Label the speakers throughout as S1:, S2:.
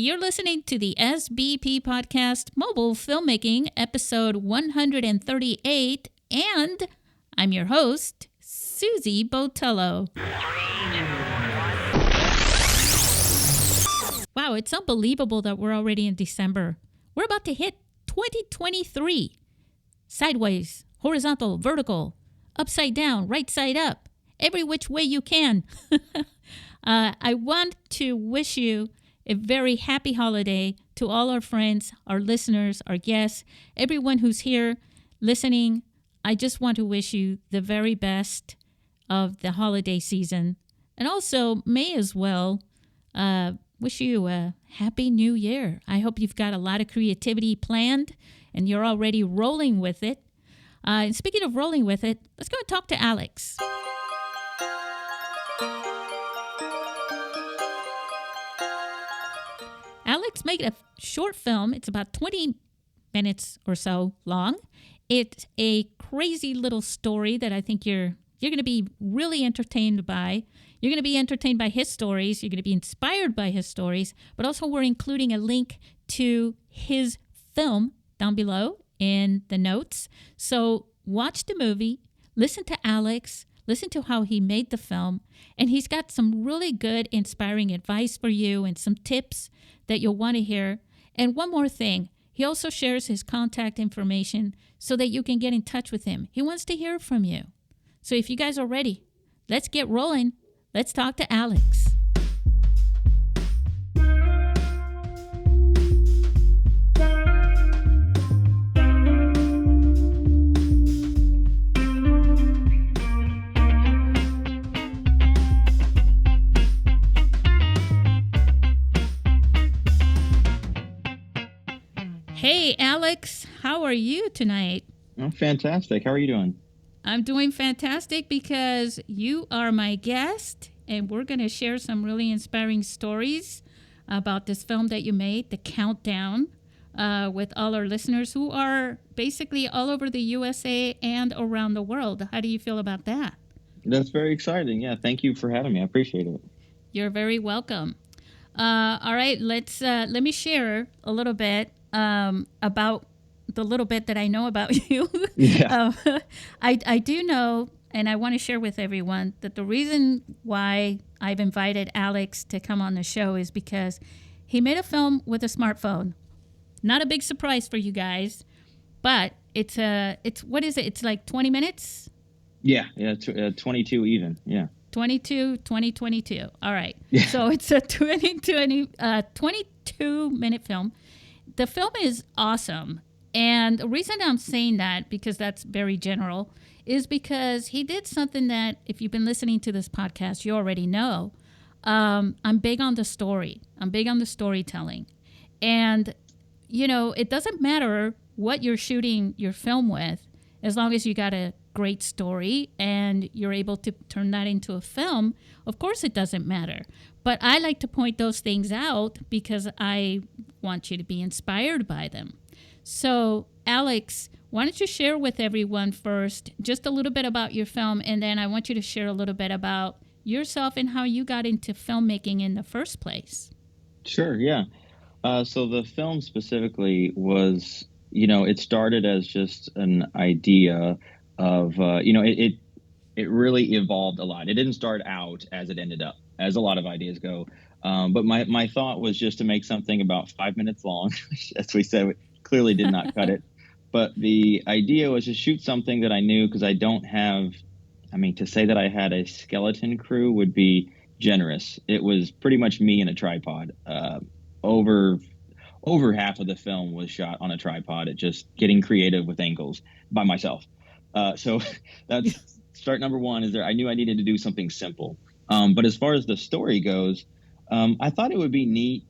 S1: You're listening to the SBP Podcast Mobile Filmmaking, episode 138, and I'm your host, Susie Botello. Wow, it's unbelievable that we're already in December. We're about to hit 2023. Sideways, horizontal, vertical, upside down, right side up, every which way you can. I want to wish you a very happy holiday to all our friends, our listeners, our guests, everyone who's here listening. I just want to wish you the very best of the holiday season. And also, may as well wish you a happy new year. I hope you've got a lot of creativity planned and you're already rolling with it. And speaking of rolling with it, let's go and talk to Alex. Alex made a short film. It's about 20 minutes or so long. It's a crazy little story that I think you're going to be really entertained by. You're going to be entertained by his stories. You're going to be inspired by his stories. But also we're including a link to his film down below in the notes. So watch the movie, listen to Alex, listen to how he made the film, and he's got some really good, inspiring advice for you and some tips that you'll want to hear. And one more thing, he also shares his contact information so that you can get in touch with him. He wants to hear from you. So if you guys are ready, let's get rolling. Let's talk to Alex. Hey, Alex, how are you tonight?
S2: I'm fantastic. How are you doing?
S1: I'm doing fantastic because you are my guest, and we're going to share some really inspiring stories about this film that you made, The Countdown, with all our listeners who are basically all over the USA and around the world. How do you feel about that?
S2: That's very exciting. Yeah, thank you for having me. I appreciate it.
S1: You're very welcome. All right, let me share a little bit about the little bit that I know about you.
S2: Yeah.
S1: I do know, and I want to share with everyone, that the reason why I've invited Alex to come on the show is because he made a film with a smartphone. Not a big surprise for you guys, but it's what is it? It's like 20 minutes?
S2: Yeah, 22 even, yeah.
S1: 2022. All right.
S2: Yeah.
S1: So it's a 22-minute film. The film is awesome. And the reason I'm saying that, because that's very general, is because he did something that, if you've been listening to this podcast, you already know. I'm big on the story. I'm big on the storytelling. And, you know, it doesn't matter what you're shooting your film with, as long as you got a great story and you're able to turn that into a film. Of course, it doesn't matter. But I like to point those things out because I want you to be inspired by them. So, Alex, why don't you share with everyone first just a little bit about your film, and then I want you to share a little bit about yourself and how you got into filmmaking in the first place.
S2: Sure, yeah. So the film specifically was, it started as just an idea of, it really evolved a lot. It didn't start out as it ended up, as a lot of ideas go. But my thought was just to make something about 5 minutes long. As we said, we clearly did not cut it. But the idea was to shoot something that I knew, because I don't have, to say that I had a skeleton crew would be generous. It was pretty much me and a tripod. Over half of the film was shot on a tripod, at just getting creative with angles by myself. So that's start number one. Is there? I knew I needed to do something simple. But as far as the story goes, I thought it would be neat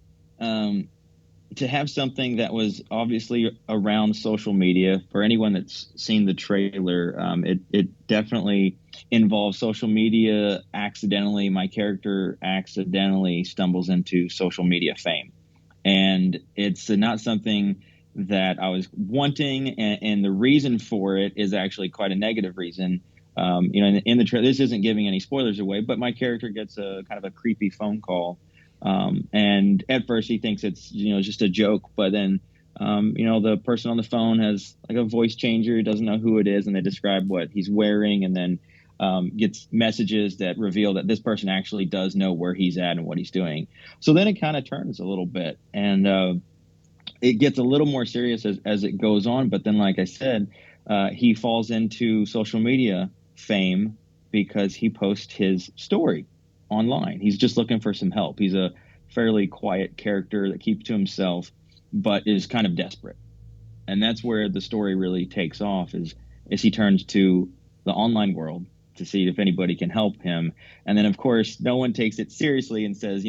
S2: to have something that was obviously around social media. For anyone that's seen the trailer, it definitely involves social media accidentally. My character accidentally stumbles into social media fame. And it's not something that I was wanting. And the reason for it is actually quite a negative reason. In the trailer, this isn't giving any spoilers away, but my character gets a kind of a creepy phone call And at first he thinks it's, just a joke, but then, the person on the phone has like a voice changer, doesn't know who it is, and they describe what he's wearing, and then gets messages that reveal that this person actually does know where he's at and what he's doing. So then it kind of turns a little bit, and it gets a little more serious as it goes on. But then, like I said, he falls into social media fame because he posts his story online. He's just looking for some help. He's a fairly quiet character that keeps to himself, but is kind of desperate. And that's where the story really takes off is he turns to the online world to see if anybody can help him. And then, of course, no one takes it seriously and says,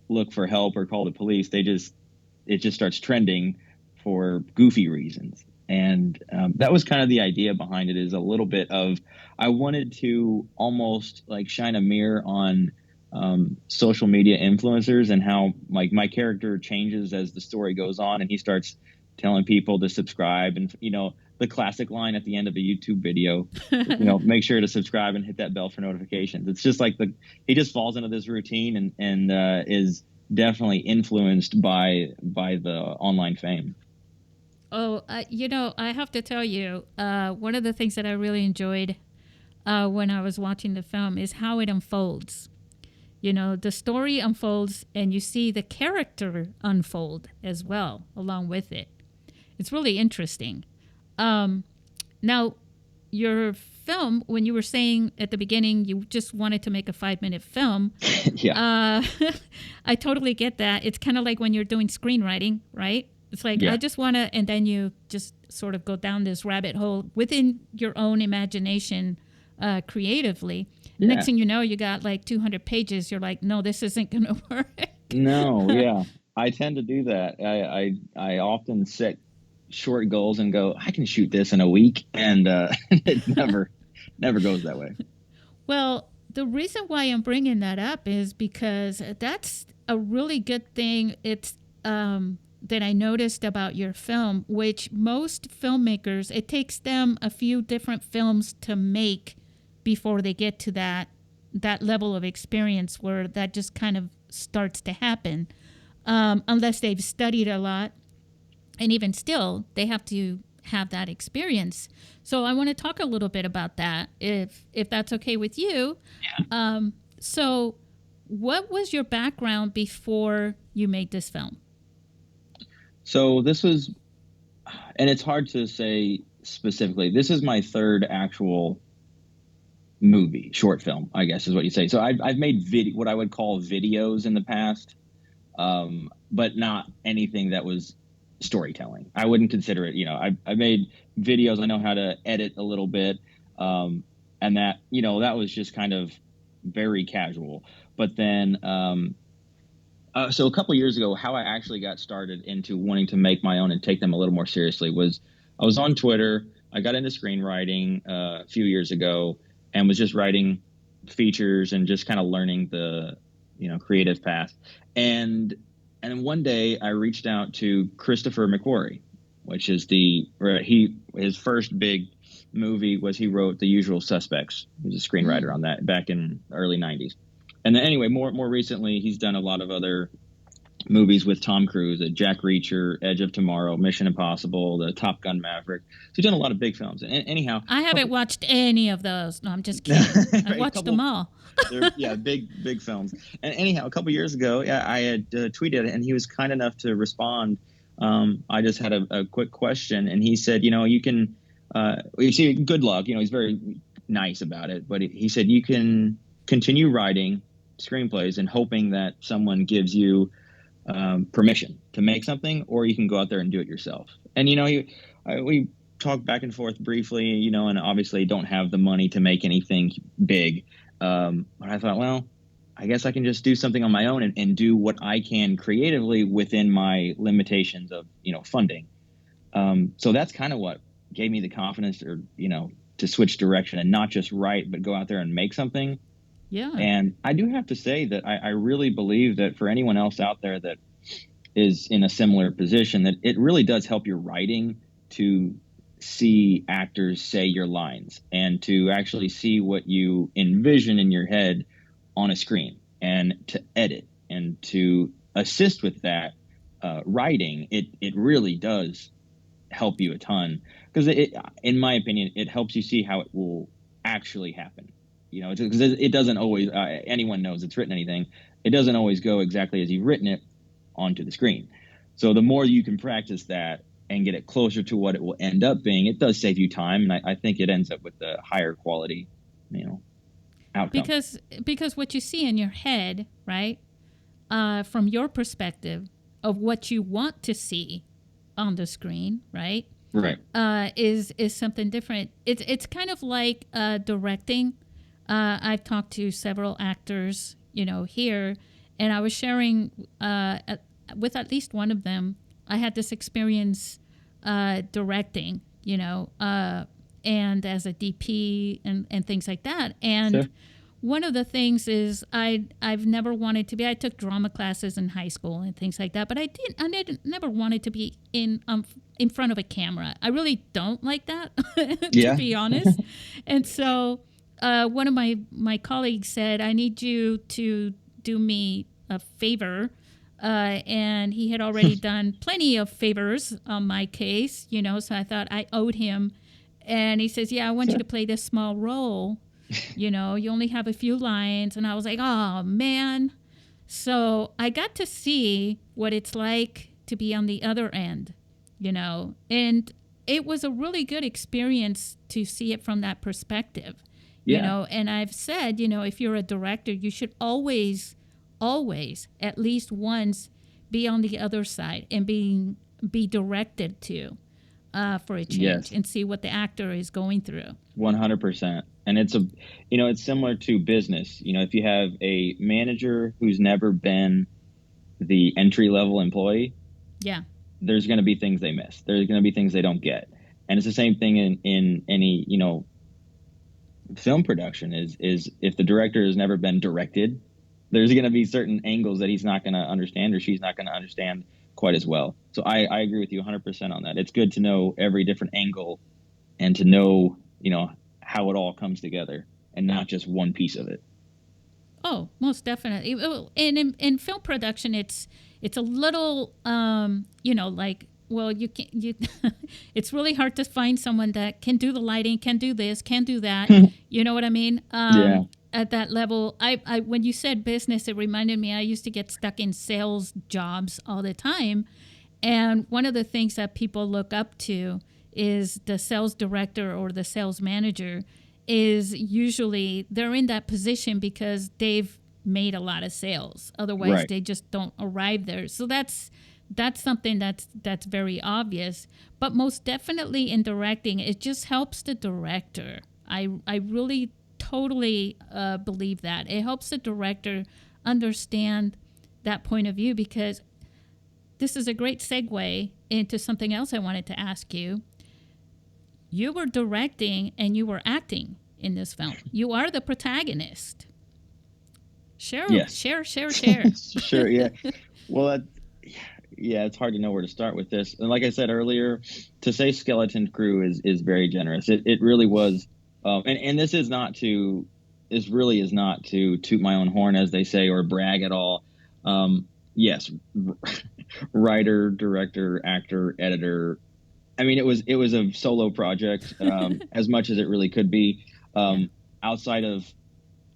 S2: look for help or call the police. It just starts trending for goofy reasons. And that was kind of the idea behind it, is a little bit of, I wanted to almost like shine a mirror on social media influencers and how like my character changes as the story goes on, and he starts telling people to subscribe, and the classic line at the end of a YouTube video, make sure to subscribe and hit that bell for notifications. It's just like he just falls into this routine and is definitely influenced by the online fame.
S1: Oh, I have to tell you, one of the things that I really enjoyed when I was watching the film is how it unfolds. The story unfolds and you see the character unfold as well along with it. It's really interesting. Now, your film, when you were saying at the beginning you just wanted to make a 5-minute film,
S2: yeah,
S1: I totally get that. It's kind of like when you're doing screenwriting, right? It's like,
S2: yeah.
S1: I just want to, and then you just sort of go down this rabbit hole within your own imagination creatively.
S2: Yeah.
S1: Next thing you know, you got like 200 pages. You're like, no, this isn't going to work.
S2: No, yeah. I tend to do that. I often set short goals and go, I can shoot this in a week, and it never goes that way.
S1: Well, the reason why I'm bringing that up is because that's a really good thing. It's that I noticed about your film, which most filmmakers, it takes them a few different films to make before they get to that level of experience where that just kind of starts to happen, unless they've studied a lot. And even still, they have to have that experience. So I want to talk a little bit about that, if that's okay with you.
S2: Yeah.
S1: So what was your background before you made this film?
S2: So this was, and it's hard to say specifically, this is my third actual short film, I guess is what you say. So I've made what I would call videos in the past, but not anything that was storytelling. I wouldn't consider it, I made videos. I know how to edit a little bit. And that, that was just kind of very casual. But then, so a couple of years ago, how I actually got started into wanting to make my own and take them a little more seriously was I was on Twitter. I got into screenwriting a few years ago and was just writing features and just kind of learning the, creative path. And one day I reached out to Christopher McQuarrie, which is his first big movie was he wrote The Usual Suspects. He was a screenwriter on that back in the early 90s. And then anyway, more recently, he's done a lot of other movies with Tom Cruise, Jack Reacher, Edge of Tomorrow, Mission Impossible, the Top Gun Maverick. So he's done a lot of big films. And anyhow,
S1: I haven't watched any of those. No, I'm just kidding. I've watched them all.
S2: Yeah, big films. And anyhow, a couple years ago, I had tweeted it, and he was kind enough to respond. I just had a quick question, and he said, you can, you see, good luck. He's very nice about it, but he said you can continue writing screenplays and hoping that someone gives you permission to make something, or you can go out there and do it yourself. And we talked back and forth briefly, and obviously don't have the money to make anything big. But I thought, well, I guess I can just do something on my own and do what I can creatively within my limitations of funding. So that's kind of what gave me the confidence, to switch direction and not just write, but go out there and make something.
S1: Yeah.
S2: And I do have to say that I really believe that for anyone else out there that is in a similar position, that it really does help your writing to see actors say your lines and to actually see what you envision in your head on a screen and to edit and to assist with that writing, it really does help you a ton, because in my opinion, it helps you see how it will actually happen. Because it doesn't always, anyone knows it's written anything, it doesn't always go exactly as you've written it onto the screen. So the more you can practice that and get it closer to what it will end up being, it does save you time, and I think it ends up with a higher quality, outcome.
S1: Because what you see in your head, right, from your perspective of what you want to see on the screen, right,
S2: Right.
S1: Is something different. It's kind of like directing. I've talked to several actors, here, and I was sharing with at least one of them. I had this experience directing, and as a DP and things like that. And
S2: Sure.
S1: one of the things is I've never wanted to be. I took drama classes in high school and things like that, but I never wanted to be in front of a camera. I really don't like that, to be honest. And so one of my colleagues said, "I need you to do me a favor." And he had already done plenty of favors on my case, so I thought I owed him. And he says, "Yeah, I want you to play this small role. You only have a few lines." And I was like, "Oh, man." So I got to see what it's like to be on the other end, and it was a really good experience to see it from that perspective, and I've said, if you're a director, you should always at least once be on the other side and be directed to for a change.
S2: Yes.
S1: And see what the actor is going through.
S2: 100%. And it's similar to business. If you have a manager who's never been the entry level employee,
S1: yeah,
S2: there's going to be things they miss. There's going to be things they don't get. And it's the same thing in any, film production is if the director has never been directed, there's going to be certain angles that he's not going to understand, or she's not going to understand quite as well. So I agree with you 100% on that. It's good to know every different angle and to know, how it all comes together and not just one piece of it.
S1: Oh, most definitely. And in film production, it's a little, like, well, it's really hard to find someone that can do the lighting, can do this, can do that. You know what I mean?
S2: Yeah.
S1: At that level, I when you said business, it reminded me, I used to get stuck in sales jobs all the time. And one of the things that people look up to is the sales director or the sales manager. Is usually they're in that position because they've made a lot of sales. Otherwise,
S2: Right.
S1: they just don't arrive there. So that's something that's very obvious. But most definitely in directing, it just helps the director. I really totally believe that. It helps the director understand that point of view, because this is a great segue into something else I wanted to ask you. You were directing and you were acting in this film. You are the protagonist. Share.
S2: Yes.
S1: Share.
S2: Sure. Yeah. Well, it's hard to know where to start with this. And like I said earlier, to say skeleton crew is very generous. It really was. And this really is not to toot my own horn, as they say, or brag at all. Yes. Writer, director, actor, editor. I mean, it was a solo project, as much as it really could be. Outside of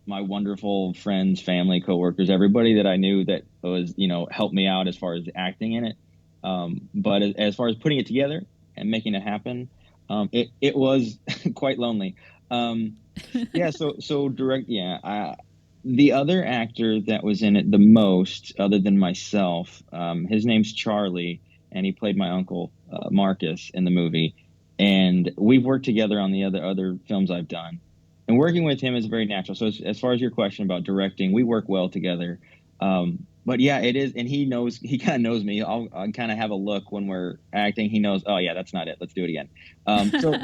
S2: my wonderful friends, family, coworkers, everybody that I knew that was, helped me out as far as acting in it. But as far as putting it together and making it happen, it was quite lonely. So direct. Yeah. The other actor that was in it the most, other than myself, his name's Charlie, and he played my uncle, Marcus, in the movie. And we've worked together on the other films I've done. And working with him is very natural. So as far as your question about directing, we work well together. But yeah, it is. And he kind of knows me. I'll kind of have a look when we're acting. He knows, oh yeah, that's not it. Let's do it again. So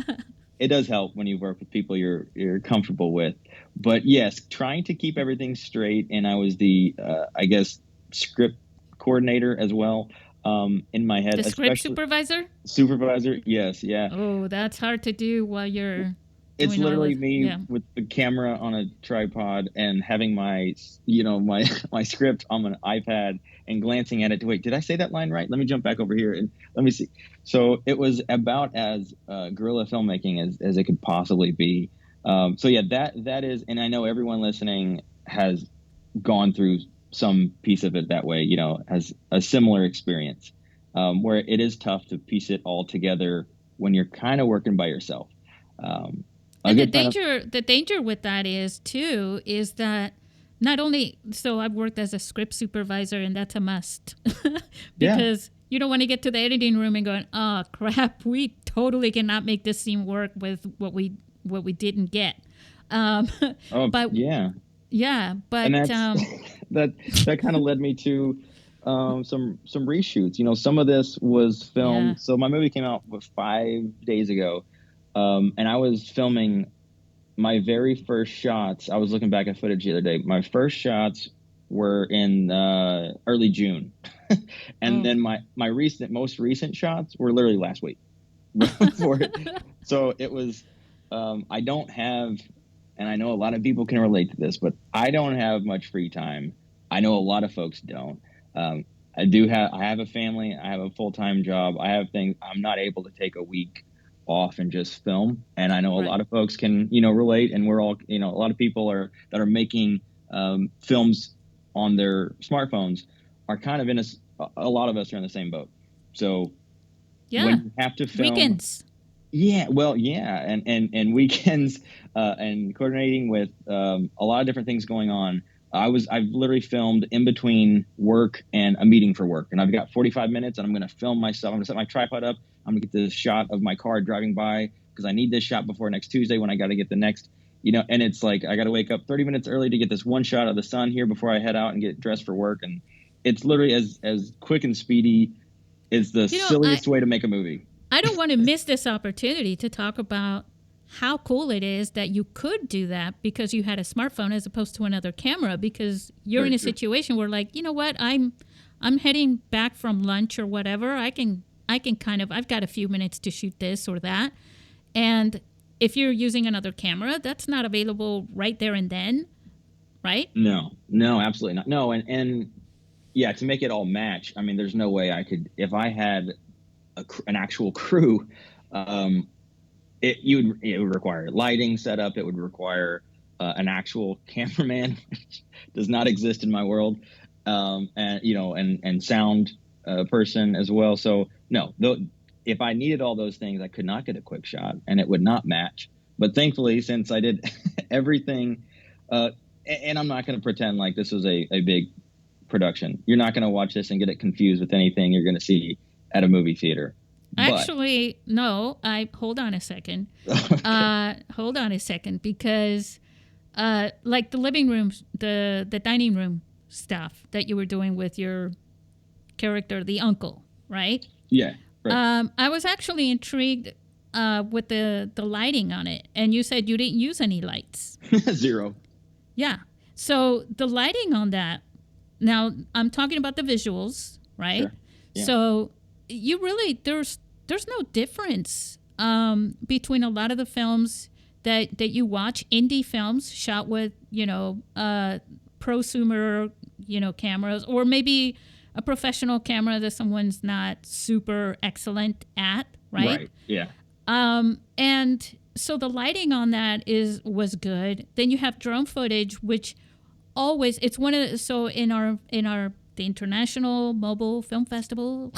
S2: it does help when you work with people you're comfortable with. But yes, trying to keep everything straight. And I was the, I guess, script coordinator as well. In my head,
S1: the script supervisor.
S2: Yes, yeah.
S1: Oh, that's hard to do while you're
S2: It's
S1: doing all
S2: literally
S1: of
S2: me
S1: yeah.
S2: with the camera on a tripod and having my, my my script on an iPad and glancing at it. Wait, did I say that line right? Let me jump back over here and let me see. So it was about as guerrilla filmmaking as it could possibly be. So yeah, that is, and I know everyone listening has gone through some piece of it that way. Has a similar experience where it is tough to piece it all together when you're kind of working by yourself. Um, a
S1: And
S2: good friend of
S1: the danger with that is too is that not only so I've worked as a script supervisor and that's a must
S2: yeah.
S1: because you don't want to get to the editing room and going, oh crap, we totally cannot make this scene work with what we didn't get. Um,
S2: Oh
S1: but
S2: yeah.
S1: yeah,
S2: And
S1: but
S2: that's that kind of led me to some reshoots. Some of this was
S1: yeah.
S2: filmed. So my movie came out 5 days ago, and I was filming my very first shots. I was looking back at footage the other day. My first shots were in early June, and
S1: Oh.
S2: then my most recent shots were literally last week. Before it. So it was. I don't have, and I know a lot of people can relate to this, but I don't have much free time. I know a lot of folks don't. I have a family. I have a full-time job. I have things. I'm not able to take a week off and just film. And I know a
S1: Right.
S2: lot of folks can, relate. And we're all, a lot of people that are making films on their smartphones are kind of a lot of us are in the same boat. So when
S1: Yeah.
S2: you have to film,
S1: Weekends.
S2: yeah, well, yeah, and weekends, and coordinating with a lot of different things going on. I've literally filmed in between work and a meeting for work, and I've got 45 minutes, and I'm going to film myself. I'm going to set my tripod up. I'm going to get this shot of my car driving by because I need this shot before next Tuesday when I got to get the next. And it's like I got to wake up 30 minutes early to get this one shot of the sun here before I head out and get dressed for work, and it's literally as quick and speedy. Is the
S1: You know, I
S2: silliest way to make a movie.
S1: I don't want to miss this opportunity to talk about how cool it is that you could do that because you had a smartphone as opposed to another camera because you're
S2: Very
S1: in a
S2: true.
S1: situation where like, you know what, I'm heading back from lunch or whatever. I can kind of I've got a few minutes to shoot this or that. And if you're using another camera, that's not available right there and then, right?
S2: No, absolutely not. No, and yeah, to make it all match. I mean, there's no way I could if I had an actual crew. It would require lighting setup. It would require an actual cameraman, which does not exist in my world, and sound person as well. So no, if I needed all those things, I could not get a quick shot, and it would not match. But thankfully, since I did everything, and I'm not going to pretend like this was a big production. You're not going to watch this and get it confused with anything you're going to see at a movie theater. But
S1: Actually, no. I hold on a second.
S2: okay.
S1: Hold on a second because, like the living room, the dining room stuff that you were doing with your character, the uncle, right?
S2: Yeah, right.
S1: I was actually intrigued with the lighting on it, and you said you didn't use any lights.
S2: Zero.
S1: Yeah. So the lighting on that. Now I'm talking about the visuals, right?
S2: Sure. Yeah.
S1: So you really there's no difference between a lot of the films that you watch, indie films shot with prosumer cameras, or maybe a professional camera that someone's not super excellent at, right?
S2: Right. Yeah.
S1: And so the lighting on that was good. Then you have drone footage, which always it's one of so in our the International Mobile Film Festival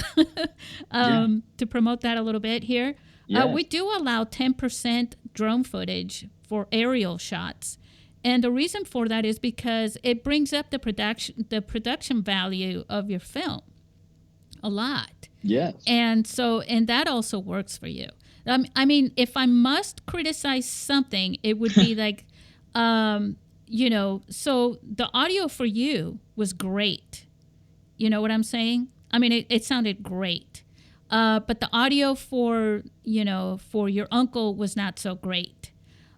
S2: Yeah.
S1: to promote that a little bit here.
S2: Yes.
S1: We do allow 10% drone footage for aerial shots. And the reason for that is because it brings up the production value of your film a lot.
S2: Yes.
S1: And that also works for you. I mean, if I must criticize something, it would be like, so the audio for you was great. You know what I'm saying? I mean, it sounded great. But the audio for your uncle was not so great.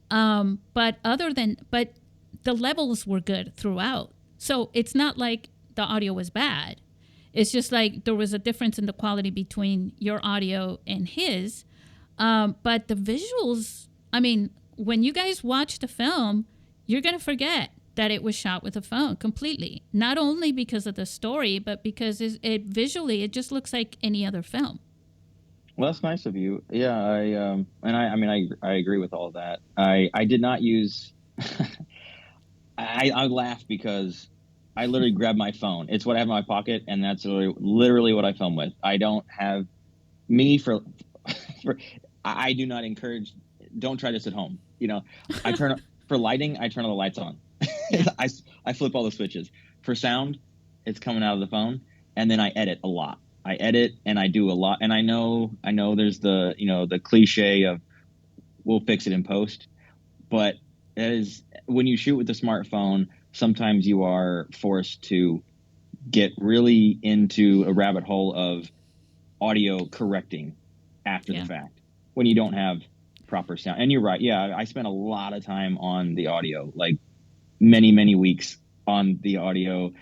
S1: But the levels were good throughout. So it's not like the audio was bad. It's just like there was a difference in the quality between your audio and his. But the visuals, I mean, when you guys watch the film, you're going to forget that it was shot with a phone completely. Not only because of the story, but because it visually, it just looks like any other film.
S2: Well, that's nice of you. Yeah, I mean, I agree with all of that. I did not use. I laugh because I literally grab my phone. It's what I have in my pocket, and that's literally what I film with. I don't have me for, for I do not encourage. Don't try this at home. You know, I turn for lighting. I turn all the lights on.
S1: Yeah.
S2: I flip all the switches. For sound, it's coming out of the phone, and then I edit a lot. I edit and I do a lot, and I know there's the cliche of we'll fix it in post, but that is when you shoot with a smartphone, sometimes you are forced to get really into a rabbit hole of audio correcting after the fact when you don't have proper sound. And you're right. Yeah, I spent a lot of time on the audio, like many weeks on the audio.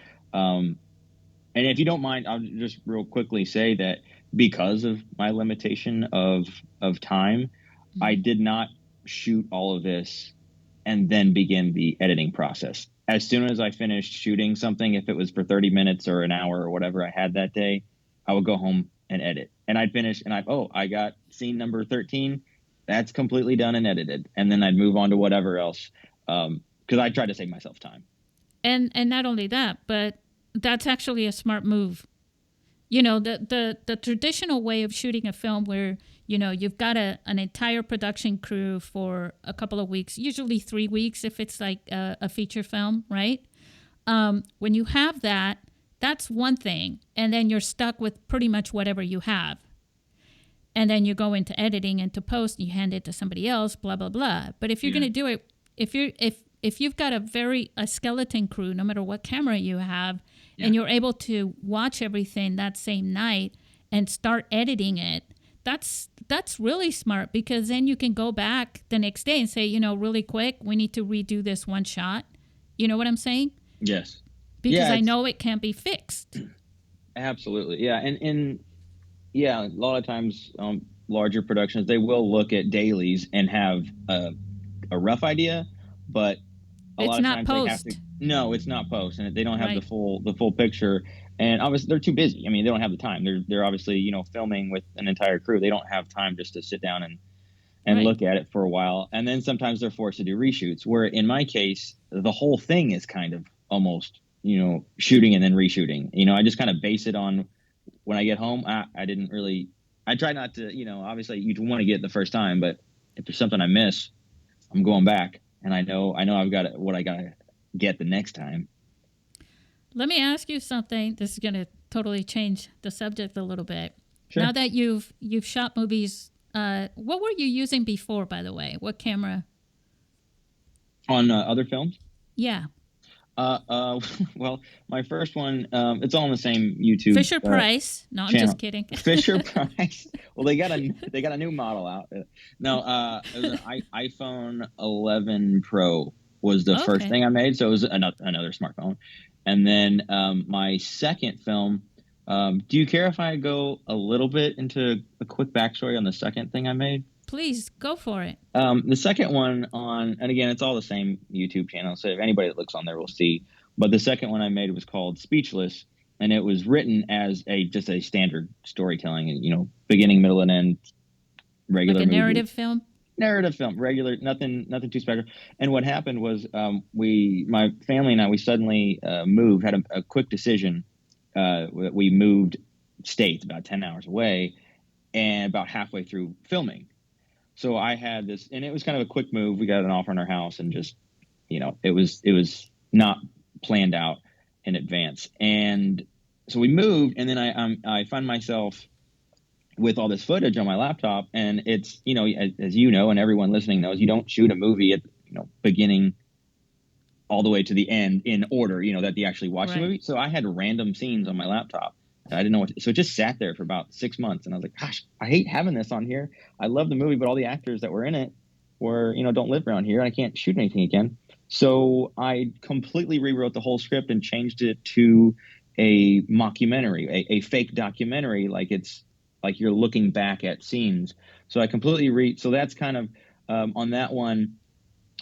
S2: And if you don't mind, I'll just real quickly say that because of my limitation of time, I did not shoot all of this and then begin the editing process. As soon as I finished shooting something, if it was for 30 minutes or an hour or whatever I had that day, I would go home and edit. And I'd finish and I got scene number 13. That's completely done and edited. And then I'd move on to whatever else. Because I tried to save myself time.
S1: And not only that, but that's actually a smart move. You know, the traditional way of shooting a film where, you know, you've got an entire production crew for a couple of weeks, usually 3 weeks if it's like a feature film, right? When you have that, that's one thing. And then you're stuck with pretty much whatever you have. And then you go into editing and to post, you hand it to somebody else, blah, blah, blah. But if you're going to do it, if you've got a skeleton crew, no matter what camera you have, and you're able to watch everything that same night and start editing it, that's really smart, because then you can go back the next day and say, you know, really quick, we need to redo this one shot. You know what I'm saying?
S2: Yes.
S1: Because I know it can't be fixed.
S2: Absolutely. Yeah. And a lot of times larger productions, they will look at dailies and have a rough idea, but a lot of times they have to. No, it's not post, and they don't have the full picture. And obviously, they're too busy. I mean, they don't have the time. They're obviously, you know, filming with an entire crew. They don't have time just to sit down and look at it for a while. And then sometimes they're forced to do reshoots. Where in my case, the whole thing is kind of almost, you know, shooting and then reshooting. You know, I just kind of base it on when I get home. I didn't really. I try not to. You know, obviously, you want to get it the first time, but if there's something I miss, I'm going back. And I know I've got what I got to get the next time.
S1: Let me ask you something. This is going to totally change the subject a little bit.
S2: Sure.
S1: Now that you've shot movies, what were you using before, by the way? What camera?
S2: On other films?
S1: Yeah.
S2: Well, my first one, it's all on the same YouTube.
S1: Fisher Price. No, I'm
S2: channel.
S1: just kidding.
S2: Fisher Price. Well, they got a new model out. No, it was an iPhone 11 Pro was the first thing I made. So it was another smartphone. And then my second film. Do you care if I go a little bit into a quick backstory on the second thing I made?
S1: Please go for it.
S2: The second one and again, it's all the same YouTube channel. So if anybody that looks on there will see. But the second one I made was called Speechless, and it was written as just a standard storytelling, and, you know, beginning, middle, and end, regular
S1: like a
S2: movie.
S1: narrative film.
S2: Narrative film, regular, nothing too special. And what happened was, my family and I, we suddenly moved, had a quick decision. We moved states about 10 hours away, and about halfway through filming. So I had this, and it was kind of a quick move. We got an offer on our house, and just, you know, it was not planned out in advance. And so we moved, and then I find myself with all this footage on my laptop, and it's, you know, as you know, and everyone listening knows, you don't shoot a movie at, you know, beginning all the way to the end in order, you know, that you actually watch the movie. So I had random scenes on my laptop. I didn't know so it just sat there for about 6 months, and I was like, gosh, I hate having this on here. I love the movie, but all the actors that were in it were, you know, don't live around here. I can't shoot anything again. So I completely rewrote the whole script and changed it to a mockumentary, a fake documentary, like it's like you're looking back at scenes. So I completely so that's kind of on that one.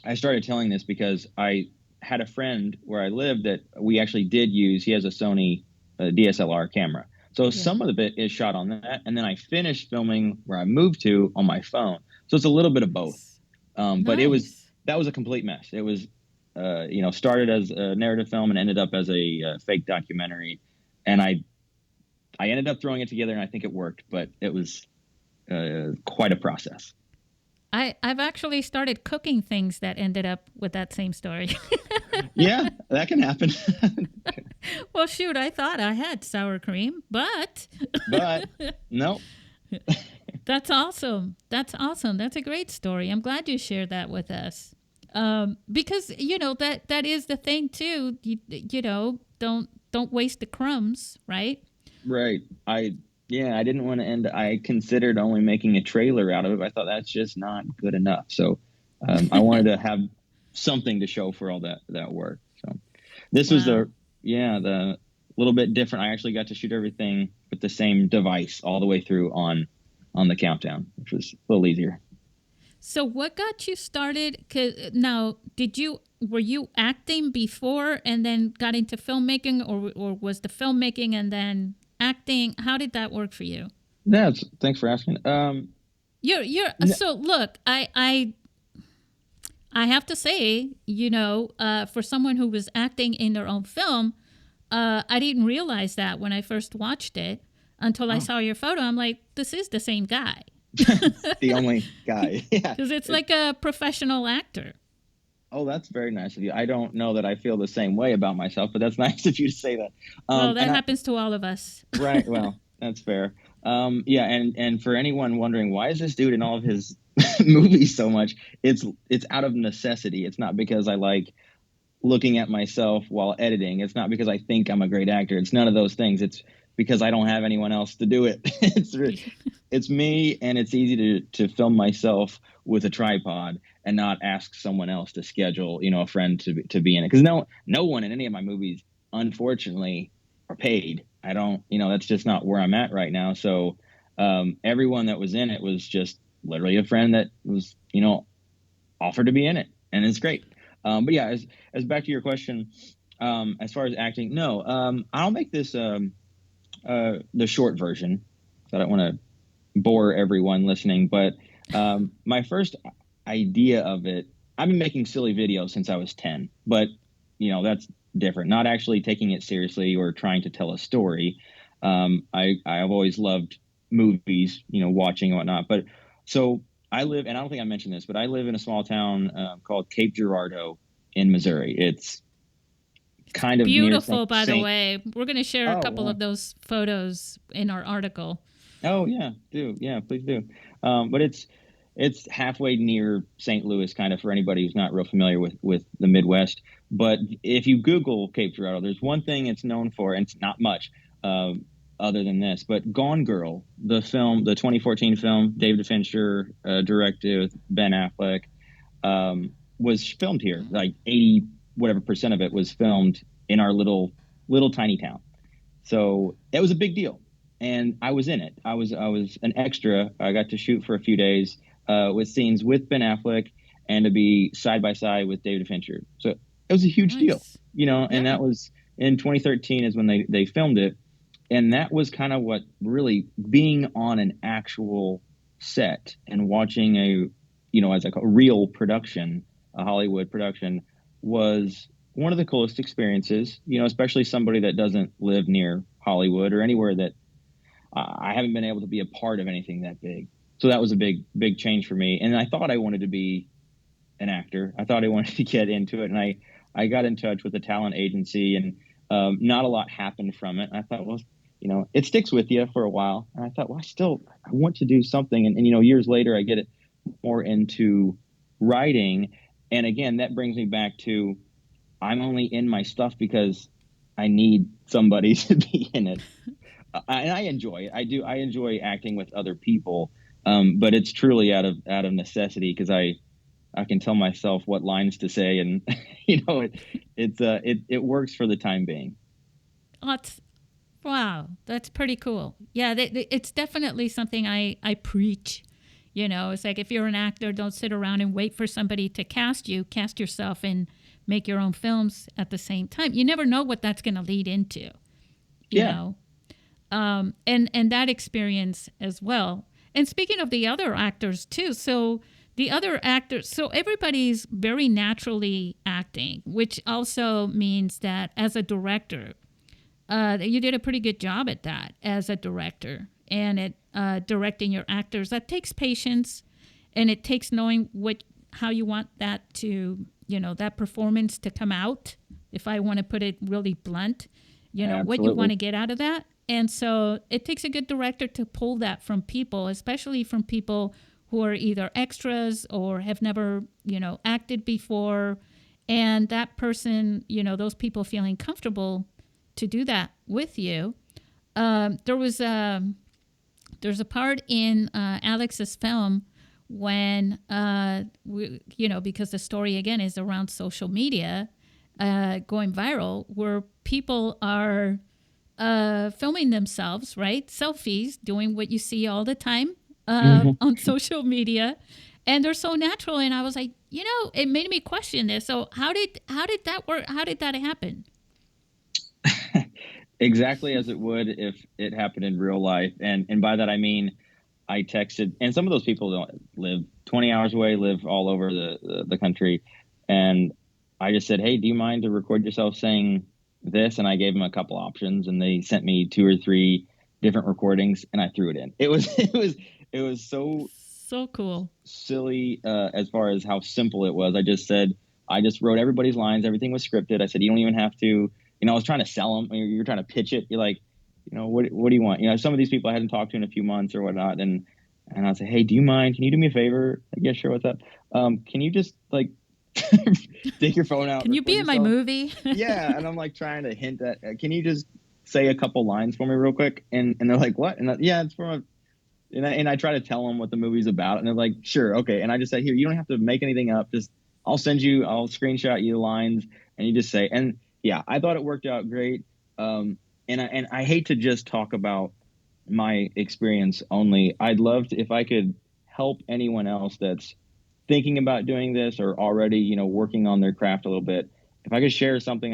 S2: I started telling this because I had a friend where I lived that we actually did use. He has a Sony DSLR camera. So
S1: Yeah.
S2: some of the bit is shot on that. And then I finished filming where I moved to on my phone. So it's a little bit of both.
S1: Nice.
S2: But
S1: Nice.
S2: that was a complete mess. It was, started as a narrative film and ended up as a fake documentary. And I ended up throwing it together and I think it worked, but it was quite a process.
S1: I've actually started cooking things that ended up with that same story.
S2: Yeah, that can happen.
S1: Well, shoot, I thought I had sour cream, but
S2: But no.
S1: that's awesome. That's awesome. That's a great story. I'm glad you shared that with us. Because that is the thing too. Don't waste the crumbs, right?
S2: Right. I didn't want to end. I considered only making a trailer out of it. I thought that's just not good enough. So I wanted to have something to show for all that work. So this was
S1: Wow.
S2: the little bit different. I actually got to shoot everything with the same device all the way through on the countdown, which was a little easier.
S1: So what got you started? 'Cause now, were you acting before and then got into filmmaking, or was the filmmaking and then acting? How did that work for you?
S2: Yeah. Thanks for asking.
S1: You're
S2: n-
S1: so look, I have to say, for someone who was acting in their own film, I didn't realize that when I first watched it until I
S2: oh,
S1: saw your photo. I'm like, this is the same guy.
S2: the only guy. Yeah.
S1: Because it's like a professional actor.
S2: Oh, that's very nice of you. I don't know that I feel the same way about myself, but that's nice of you to say that.
S1: Well, that
S2: And
S1: happens to all of us.
S2: right, well, that's fair. Yeah, and for anyone wondering why is this dude in all of his movies so much, it's out of necessity. It's not because I like looking at myself while editing. It's not because I think I'm a great actor. It's none of those things. It's because I don't have anyone else to do it. It's me, and it's easy to film myself with a tripod and not ask someone else to schedule, a friend to be in it. Because no one in any of my movies, unfortunately, are paid. I don't, that's just not where I'm at right now. So everyone that was in it was just literally a friend that was, offered to be in it, and it's great. But yeah, as back to your question, as far as acting, no, I'll make this the short version. So I don't want to bore everyone listening, but my first idea of it, I've been making silly videos since I was 10, but that's different. Not actually taking it seriously or trying to tell a story. I've always loved movies, watching and whatnot. But so I live, and I don't think I mentioned this, but I live in a small town called Cape Girardeau in Missouri. It's kind of near
S1: Beautiful,
S2: St.
S1: by the
S2: Saint.
S1: way. We're going to share a
S2: Oh,
S1: couple
S2: wow.
S1: of those photos in our article.
S2: Oh yeah, do yeah, please do. But it's halfway near St. Louis, kind of for anybody who's not real familiar with the Midwest. But if you Google Cape Girardeau, there's one thing it's known for, and it's not much other than this. But Gone Girl, the film, the 2014 film, David Fincher directed with Ben Affleck, was filmed here. Like 80 whatever percent of it was filmed in our little tiny town. So it was a big deal, and I was in it. I was an extra. I got to shoot for a few days with scenes with Ben Affleck and to be side by side with David Fincher. So it was a huge deal,
S1: Nice.
S2: And
S1: Yeah.
S2: that was in 2013 is when they filmed it, and that was kind of what really being on an actual set and watching as I call real production, a Hollywood production, was one of the coolest experiences, especially somebody that doesn't live near Hollywood or anywhere that I haven't been able to be a part of anything that big. So that was a big change for me. And I thought I wanted to be an actor. I thought I wanted to get into it. And I got in touch with a talent agency, and not a lot happened from it. And I thought, well, it sticks with you for a while. And I thought, well, I want to do something. And years later, I get it more into writing. And again, that brings me back to I'm only in my stuff because I need somebody to be in it. And I enjoy it. I do. I enjoy acting with other people, but it's truly out of necessity because I can tell myself what lines to say, and it works for the time being.
S1: That's, wow. That's pretty cool. Yeah, it's definitely something I preach. It's like if you're an actor, don't sit around and wait for somebody to cast you. Cast yourself and make your own films at the same time. You never know what that's going to lead into, you
S2: Yeah.
S1: know. And that experience as well. And speaking of the other actors too, so the other actors, so everybody's very naturally acting, which also means that as a director, you did a pretty good job at that as a director and at directing your actors. That takes patience, and it takes knowing how you want that to, that performance to come out. If I want to put it really blunt, what you want to get out of that. And so it takes a good director to pull that from people, especially from people who are either extras or have never, acted before. And that person, those people feeling comfortable to do that with you. There's a part in Alex's film when, because the story again is around social media going viral, where people are filming themselves, right? Selfies, doing what you see all the time on social media, and they're so natural. And I was like, it made me question this. So how did that work? How did that happen?
S2: Exactly as it would if it happened in real life. And by that, I mean, I texted, and some of those people don't live 20 hours away, live all over the country. And I just said, hey, do you mind to record yourself saying this? And I gave them a couple options, and they sent me 2 or 3 different recordings, and I threw it in. It was
S1: so cool,
S2: silly as far as how simple it was. I just wrote everybody's lines. Everything was scripted. I said, you don't even have to, I was trying to sell them. You're trying to pitch it. You're like, what do you want? Some of these people I hadn't talked to in a few months or whatnot. And I'd say, hey, do you mind? Can you do me a favor? Like, yeah, sure. What's up? Can you just take your phone out?
S1: Can you be in my movie?
S2: Yeah. And I'm like trying to hint at, can you just say a couple lines for me real quick? And they're like, what? And yeah, it's from and I try to tell them what the movie's about. And they're like, sure. Okay. And I just say, here, you don't have to make anything up. I'll screenshot you the lines, and you just say, and yeah, I thought it worked out great. And I hate to just talk about my experience only. I'd love to, if I could help anyone else that's thinking about doing this or already, working on their craft a little bit. If I could share something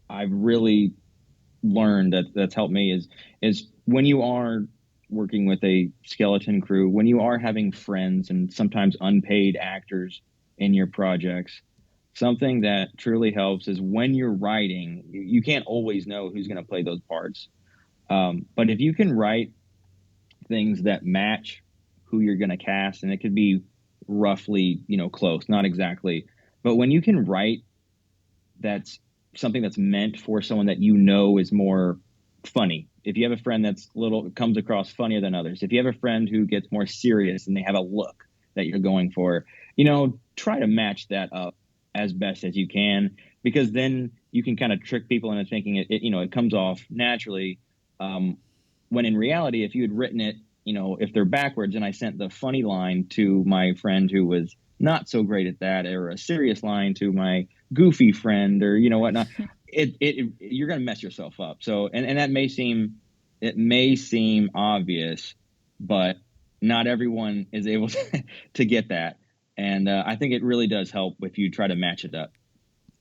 S2: I've really learned that's helped me is when you are working with a skeleton crew, when you are having friends and sometimes unpaid actors in your projects, something that truly helps is when you're writing, you can't always know who's going to play those parts. But if you can write things that match who you're going to cast, and it could be roughly, close, not exactly, but when you can write that's something that's meant for someone that is more funny. If you have a friend that's comes across funnier than others, if you have a friend who gets more serious and they have a look that you're going for, try to match that up as best as you can, because then you can kind of trick people into thinking it comes off naturally. When in reality, if you had written it, if they're backwards and I sent the funny line to my friend who was not so great at that, or a serious line to my goofy friend, or whatnot, you're going to mess yourself up. So, and that may seem obvious, but not everyone is able to get that. And I think it really does help if you try to match it up.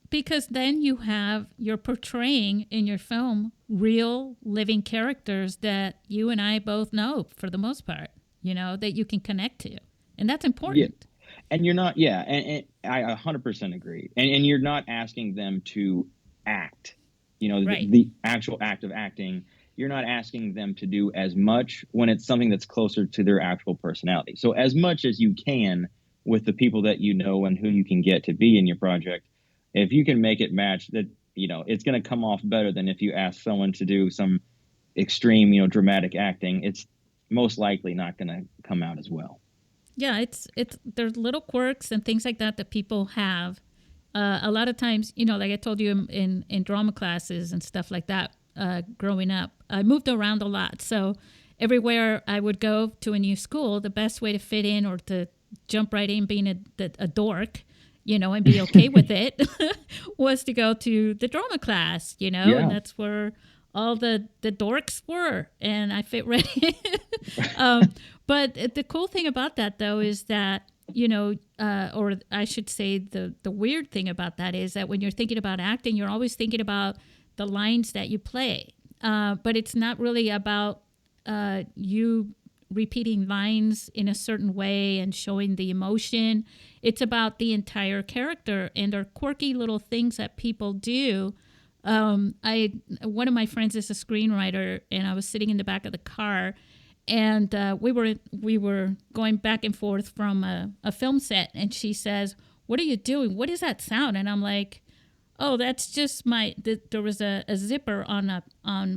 S1: Because then you're portraying in your film real living characters that you and I both know for the most part, that you can connect to. And that's important.
S2: Yeah. And you're not, and I 100% agree. And you're not asking them to act,
S1: right.
S2: the actual act of acting. You're not asking them to do as much when it's something that's closer to their actual personality. So as much as you can with the people that and who you can get to be in your project, if you can make it match that, it's going to come off better than if you ask someone to do some extreme, dramatic acting. It's most likely not going to come out as well.
S1: Yeah, it's there's little quirks and things like that people have. A lot of times, like I told you in drama classes and stuff like that, growing up, I moved around a lot. So everywhere I would go to a new school, the best way to fit in or to jump right in being a dork, and be okay with it was to go to the drama class,
S2: Yeah.
S1: and that's where all the dorks were, and I fit right in. um, but the cool thing about that, though, is that, or I should say the weird thing about that is that when you're thinking about acting, you're always thinking about the lines that you play. But it's not really about you repeating lines in a certain way and showing the emotion. It's about the entire character and their quirky little things that people do. One of my friends is a screenwriter, and I was sitting in the back of the car, and we were going back and forth from a film set, and she says, "What are you doing? What is that sound?" And I'm like, "Oh, that's just there was a zipper on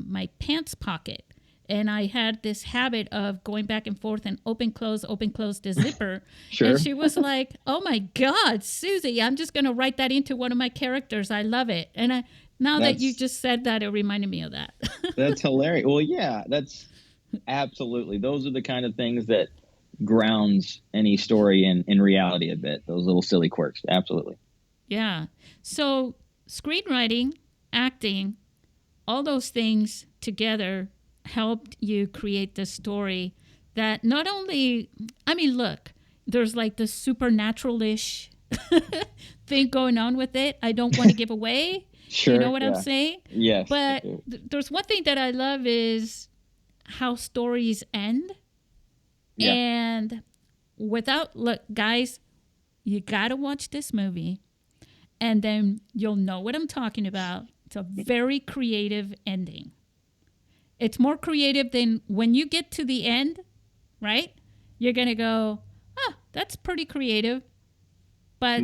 S1: my pants pocket." And I had this habit of going back and forth and open, close the zipper.
S2: Sure.
S1: And she was like, "Oh my God, Susie, I'm just going to write that into one of my characters. I love it." And now that you just said that, it reminded me of that.
S2: That's hilarious. Well, yeah, that's absolutely. Those are the kind of things that grounds any story in reality a bit. Those little silly quirks. Absolutely.
S1: Yeah. So screenwriting, acting, all those things together helped you create this story that not only, look, there's like the supernatural-ish thing going on with it. I don't want to give away.
S2: Sure.
S1: You know what I'm saying?
S2: Yes.
S1: But there's one thing that I love is how stories end. Yeah. And look, guys, you got to watch this movie and then you'll know what I'm talking about. It's a very creative ending. It's more creative than when you get to the end, right? You're going to go, that's pretty creative. But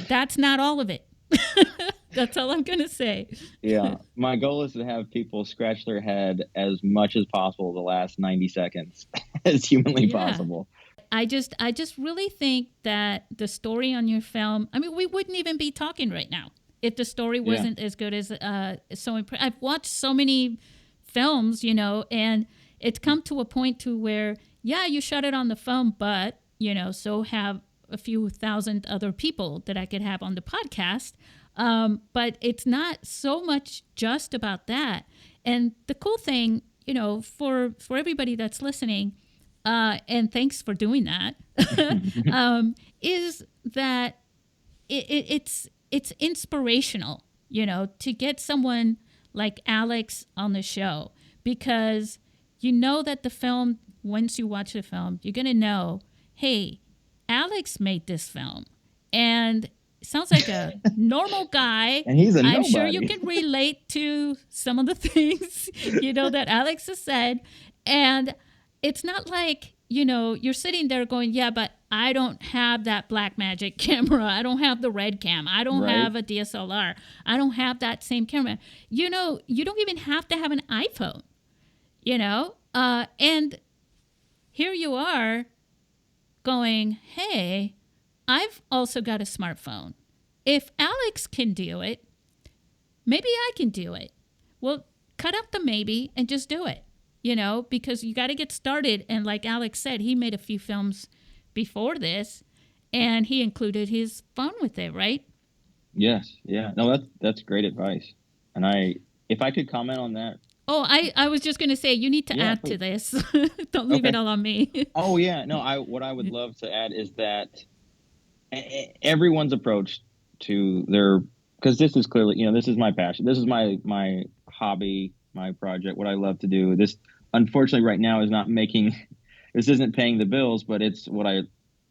S1: that's not all of it. That's all I'm going to say.
S2: Yeah. My goal is to have people scratch their head as much as possible the last 90 seconds as humanly possible.
S1: I just really think that the story on your film, we wouldn't even be talking right now if the story wasn't as good as I've watched so many films, and it's come to a point to where, you shot it on the phone, but, so have a few thousand other people that I could have on the podcast. But it's not so much just about that. And the cool thing, for everybody that's listening, and thanks for doing that, is that it's inspirational, to get someone like Alex on the show, because that the film, once you watch the film, you're going to know, hey, Alex made this film, and sounds like a normal guy.
S2: And he's a nobody.
S1: I'm sure you can relate to some of the things, that Alex has said. And it's not like, you're sitting there going, yeah, but I don't have that Blackmagic camera. I don't have the Red Cam. I don't have a DSLR. I don't have that same camera. You don't even have to have an iPhone, and here you are going, hey, I've also got a smartphone. If Alex can do it, maybe I can do it. Well, cut out the maybe and just do it, because you got to get started. And like Alex said, he made a few films before this, and he included his phone with it, right?
S2: Yes. Yeah. No, that's great advice. And if I could comment on that.
S1: Oh, I was just going to say, you need to add to this. Don't leave it all on me.
S2: Oh, yeah. No, what I would love to add is that everyone's approach to because this is clearly, this is my passion. This is my hobby, my project, what I love to do. This, unfortunately, right now this isn't paying the bills, but it's what I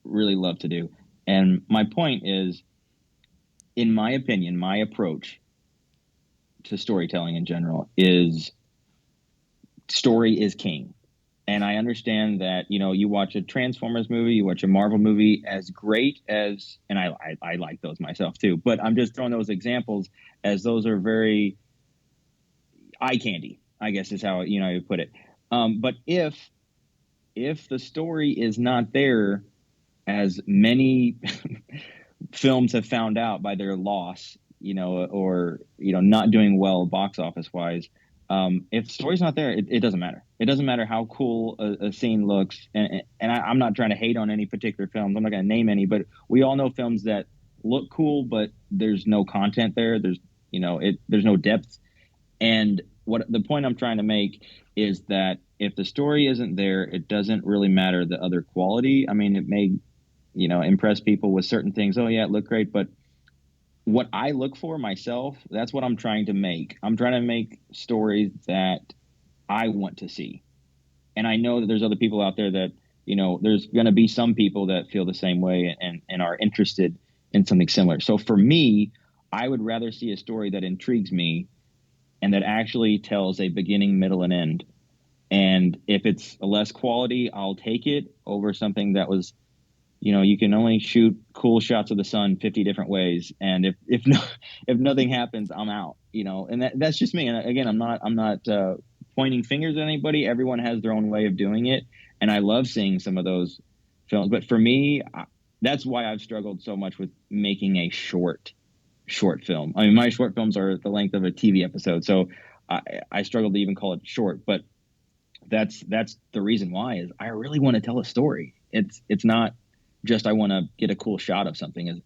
S2: really love to do. And my point is, in my opinion, my approach to storytelling in general is story is king. And I understand that, you watch a Transformers movie, you watch a Marvel movie, as great as, and I like those myself too, but I'm just throwing those examples as those are very eye candy, I guess is how, you put it. But if the story is not there, as many films have found out by their loss, or, not doing well box office wise, if the story's not there, it doesn't matter. It doesn't matter how cool a scene looks. And I'm not trying to hate on any particular films. I'm not going to name any, but we all know films that look cool, but there's no content there. There's no depth. And what the point I'm trying to make is that if the story isn't there, it doesn't really matter the other quality. I mean, it may, impress people with certain things. Oh yeah, it looked great, but what I look for myself, that's what I'm trying to make. I'm trying to make stories that I want to see. And I know that there's other people out there that, there's going to be some people that feel the same way and are interested in something similar. So for me, I would rather see a story that intrigues me and that actually tells a beginning, middle, and end. And if it's a less quality, I'll take it over something that was, you can only shoot cool shots of the sun 50 different ways. And if no, if nothing happens, I'm out, and that's just me. And again, I'm not pointing fingers at anybody. Everyone has their own way of doing it. And I love seeing some of those films. But for me, that's why I've struggled so much with making a short film. I mean, my short films are the length of a TV episode. So I struggle to even call it short, but that's the reason why is I really want to tell a story. It's not just I want to get a cool shot of something. Is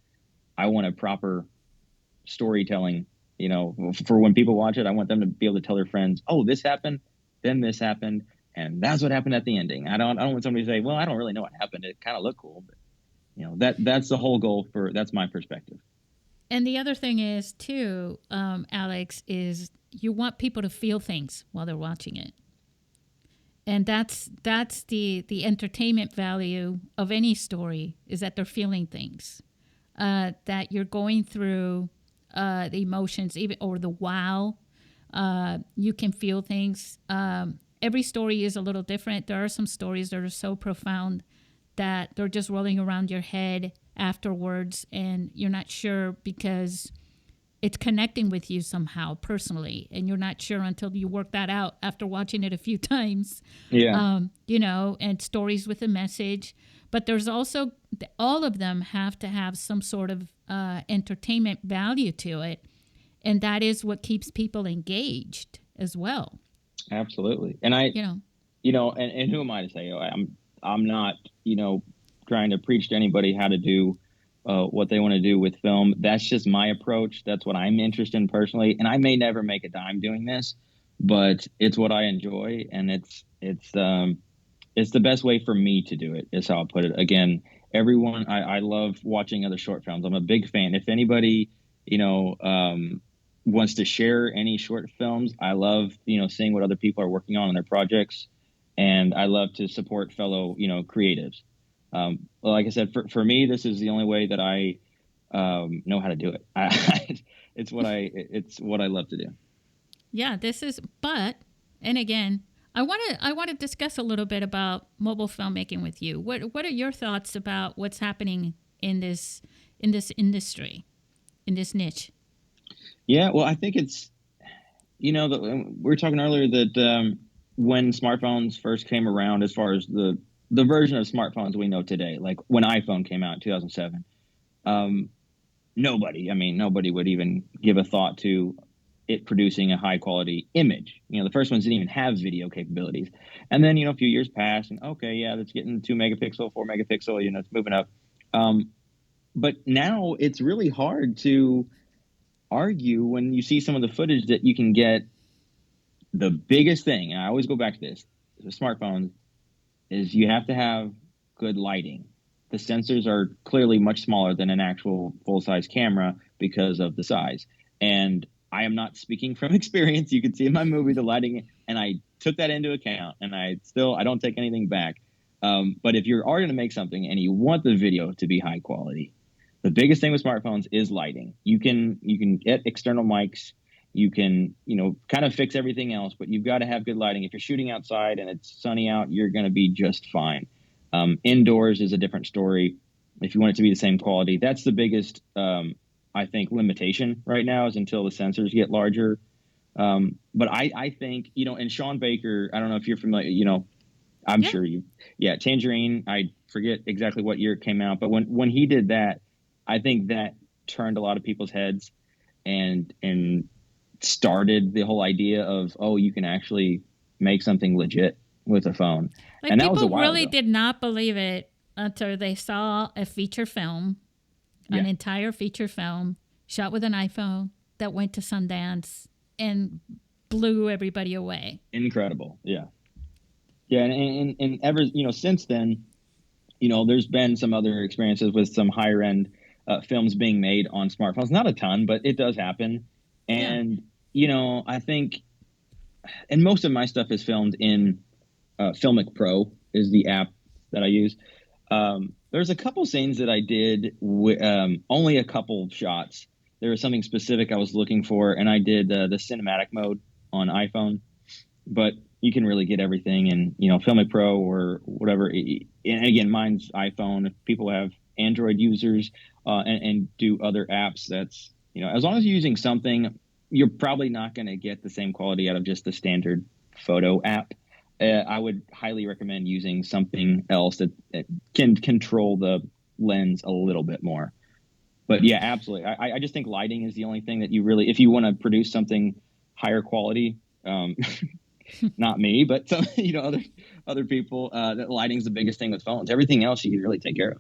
S2: I want a proper storytelling, for when people watch it. I want them to be able to tell their friends, oh, this happened, then this happened, and that's what happened at the ending. I don't want somebody to say, well, I don't really know what happened. It kind of looked cool, but that's the whole goal that's my perspective.
S1: And the other thing is too, Alex, is you want people to feel things while they're watching it. And that's the entertainment value of any story, is that they're feeling things, that you're going through the emotions, even or the wow. You can feel things. Every story is a little different. There are some stories that are so profound that they're just rolling around your head afterwards, and you're not sure because it's connecting with you somehow personally, and you're not sure until you work that out after watching it a few times.
S2: Yeah.
S1: And stories with a message. But there's also, all of them have to have some sort of entertainment value to it. And that is what keeps people engaged as well.
S2: Absolutely. And and who am I to say, I'm not, trying to preach to anybody how to do what they want to do with film. That's just my approach. That's what I'm interested in personally. And I may never make a dime doing this, but it's what I enjoy. And it's the best way for me to do it, is how I'll put it. Again, I love watching other short films. I'm a big fan. If anybody, wants to share any short films, I love, seeing what other people are working on their projects. And I love to support fellow, creatives. Like I said, for me, this is the only way that I know how to do it. It's what I love to do.
S1: Yeah, and again, I want to discuss a little bit about mobile filmmaking with you. What are your thoughts about what's happening in this industry, in this niche?
S2: Yeah, well, I think it's, we were talking earlier that when smartphones first came around, as far as the version of smartphones we know today, like when iPhone came out in 2007, nobody would even give a thought to it producing a high quality image. The first ones didn't even have video capabilities. And then, a few years passed and okay, yeah, that's getting 2 megapixel, 4 megapixel, it's moving up. But now it's really hard to argue when you see some of the footage that you can get. The biggest thing, and I always go back to this, the smartphones, is you have to have good lighting. The sensors are clearly much smaller than an actual full-size camera because of the size. And I am not speaking from experience. You can see in my movie the lighting, and I took that into account, and I don't take anything back. But if you are going to make something and you want the video to be high quality, the biggest thing with smartphones is lighting. You can get external mics. You can, kind of fix everything else, but you've got to have good lighting. If you're shooting outside and it's sunny out, you're going to be just fine. Indoors is a different story. If you want it to be the same quality, that's the biggest, I think, limitation right now, is until the sensors get larger. But I think, and Sean Baker, I don't know if you're familiar, I'm sure Tangerine, I forget exactly what year it came out, but when he did that, I think that turned a lot of people's heads and started the whole idea of, oh, you can actually make something legit with a phone.
S1: And that was a while ago. People really did not believe it until they saw a feature film, an entire feature film shot with an iPhone that went to Sundance and blew everybody away.
S2: Incredible. Yeah. Yeah. And ever, since then, there's been some other experiences with some higher end films being made on smartphones. Not a ton, but it does happen.
S1: Yeah.
S2: And, I think, and most of my stuff is filmed in Filmic Pro is the app that I use. There's a couple scenes that I did only a couple shots. There was something specific I was looking for, and I did the cinematic mode on iPhone. But you can really get everything in, Filmic Pro or whatever. And again, mine's iPhone. If people have Android users and do other apps, that's, as long as you're using something, you're probably not going to get the same quality out of just the standard photo app. I would highly recommend using something else that can control the lens a little bit more. But yeah, absolutely. I just think lighting is the only thing that you really, if you want to produce something higher quality, not me, but some, other people, that lighting is the biggest thing with phones. Everything else you can really take care of.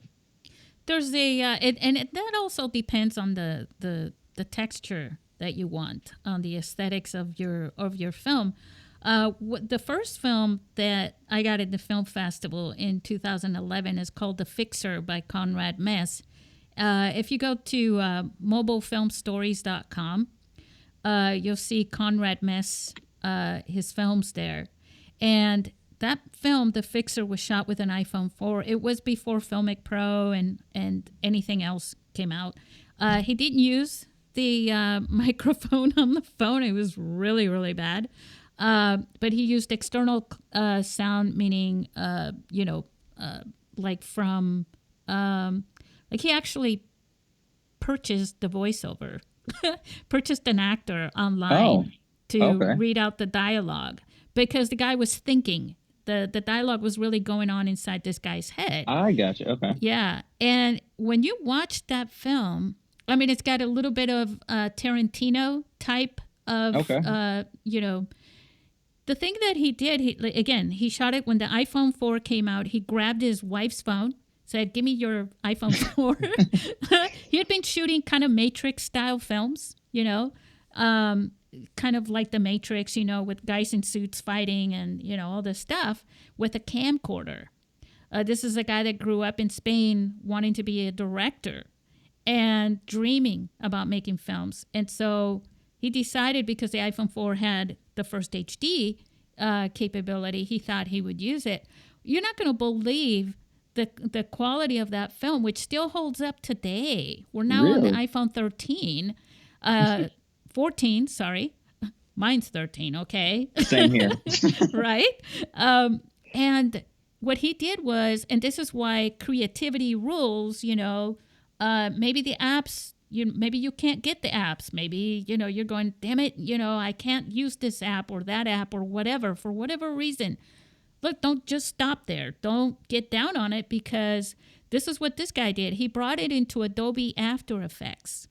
S1: There's that also depends on the texture that you want, on the aesthetics of your film. The first film that I got at the film festival in 2011 is called The Fixer by Conrad Mess. If you go to mobilefilmstories.com, you'll see Conrad Mess, his films there. And that film, The Fixer, was shot with an iPhone 4. It was before Filmic Pro and anything else came out. He didn't use the microphone on the phone. It was really, really bad. But he used external sound, meaning, like from, like he actually purchased the voiceover, purchased an actor online to read out the dialogue, because the guy was thinking. The dialogue was really going on inside this guy's head.
S2: I gotcha. Okay.
S1: Yeah. And when you watch that film, I mean, it's got a little bit of Tarantino type of, the thing that he did, he shot it when the iPhone 4 came out. He grabbed his wife's phone, said, "Give me your iPhone 4." He had been shooting kind of Matrix-style films, kind of like The Matrix, with guys in suits fighting and, all this stuff, with a camcorder. This is a guy that grew up in Spain wanting to be a director and dreaming about making films. And so he decided, because the iPhone 4 had the first HD capability, he thought he would use it. You're not going to believe the quality of that film, which still holds up today. We're now on the iPhone 13. 14, sorry. Mine's 13, okay?
S2: Same here.
S1: Right? And what he did was, and this is why creativity rules, maybe the apps, maybe you can't get the apps. Maybe, you're going, damn it, I can't use this app or that app or whatever, for whatever reason. Look, don't just stop there. Don't get down on it, because this is what this guy did. He brought it into Adobe After Effects.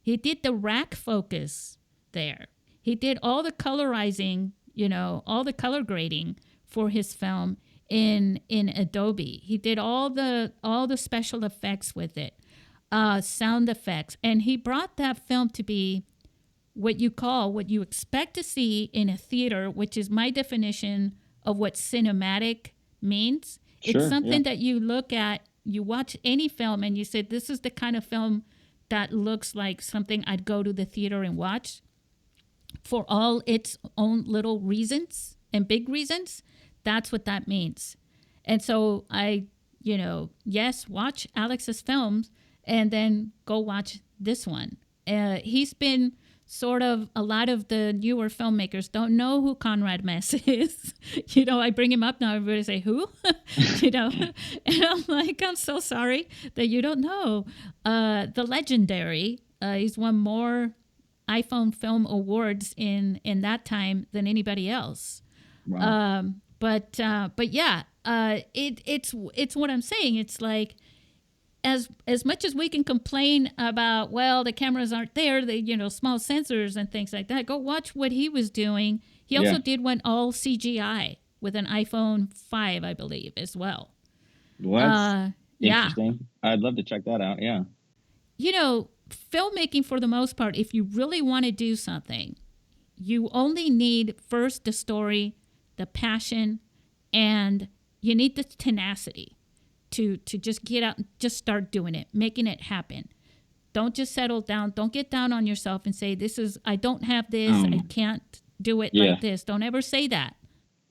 S1: He did the rack focus there. He did all the colorizing, all the color grading for his film in Adobe. He did all the special effects with it, sound effects, and he brought that film to be what you expect to see in a theater, which is my definition of what cinematic means.
S2: Sure,
S1: it's something that you look at, you watch any film, and you say, this is the kind of film that looks like something I'd go to the theater and watch, for all its own little reasons and big reasons. That's what that means. And so I, watch Alex's films and then go watch this one. He's been sort of, a lot of the newer filmmakers don't know who Conrad Mess is. I bring him up now, everybody say, who? And I'm like, I'm so sorry that you don't know. The legendary, he's won more iPhone Film Awards in that time than anybody else.
S2: Wow.
S1: But yeah, it's what I'm saying. It's like, as much as we can complain about, well, the cameras aren't there, the small sensors and things like that, go watch what he was doing. He also did one all CGI with an iPhone 5, I believe, as well.
S2: What? Interesting. I'd love to check that out. Yeah.
S1: Filmmaking, for the most part, if you really want to do something, you only need first the story, the passion, and you need the tenacity to just get out and just start doing it, making it happen. Don't just settle down. Don't get down on yourself and say, I don't have this. I can't do it
S2: Yeah.
S1: like this. Don't ever say that.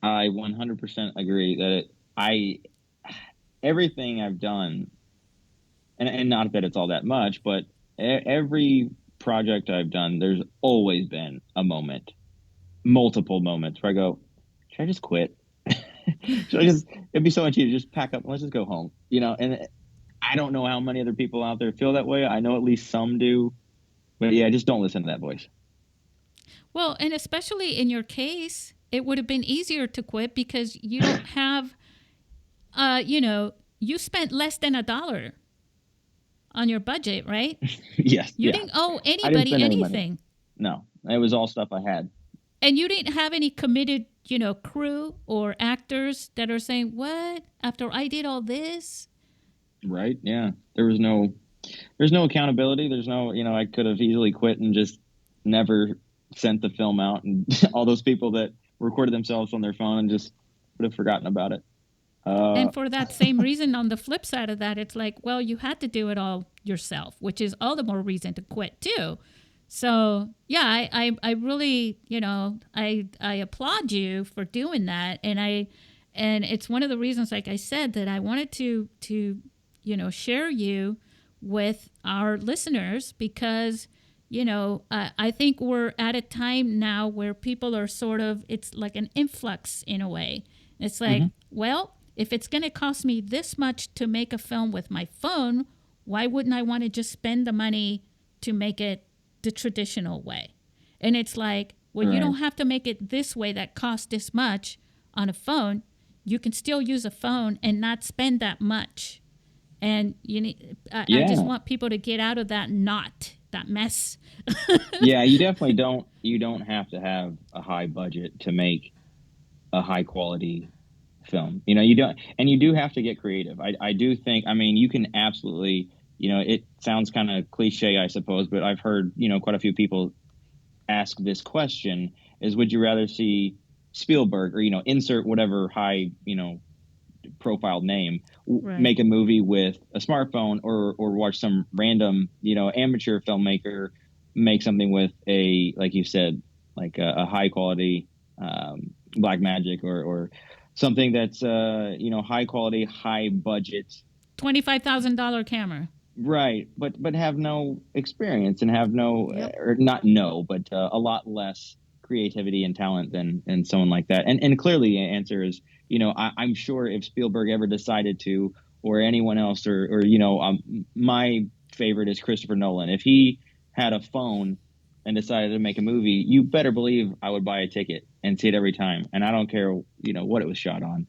S2: I 100% agree that everything I've done, and not that it's all that much, but every project I've done, there's always been a moment, multiple moments where I go, should I just quit? It'd be so much easier to just pack up and let's just go home, and I don't know how many other people out there feel that way. I know at least some do, but yeah, just don't listen to that voice.
S1: Well, and especially in your case, it would have been easier to quit because you don't have, you spent less than $1 on your budget, right?
S2: Yes.
S1: You didn't owe anybody anything.
S2: No, it was all stuff I had.
S1: And you didn't have any committed, crew or actors that are saying, what? After I did all this?
S2: Right. Yeah. There's no accountability. There's no, I could have easily quit and just never sent the film out, and all those people that recorded themselves on their phone and just would have forgotten about it.
S1: And for that same reason, on the flip side of that, it's like, well, you had to do it all yourself, which is all the more reason to quit too. So yeah, I really, I applaud you for doing that. And it's one of the reasons, like I said, that I wanted to share you with our listeners because, I think we're at a time now where people are it's like an influx in a way. It's like, well, if it's going to cost me this much to make a film with my phone, why wouldn't I want to just spend the money to make it the traditional way? And it's like, well, you don't have to make it this way that costs this much on a phone. You can still use a phone and not spend that much. And I just want people to get out of that mess.
S2: Yeah, you definitely don't. You don't have to have a high budget to make a high quality film. You don't, and you do have to get creative. I do think. I mean, you can absolutely. It sounds kind of cliche, I suppose, but I've heard quite a few people ask this question: is would you rather see Spielberg or insert whatever high profile name make a movie with a smartphone, or watch some random amateur filmmaker make something with like you said, like a high quality black magic or something that's high quality, high budget,
S1: $25,000 camera,
S2: right? But have no experience and have no or not no, but a lot less creativity and talent than someone like that. And clearly the answer is, I'm sure if Spielberg ever decided to, or anyone else, or my favorite is Christopher Nolan. If he had a phone and decided to make a movie, you better believe I would buy a ticket and see it every time. And I don't care, what it was shot on.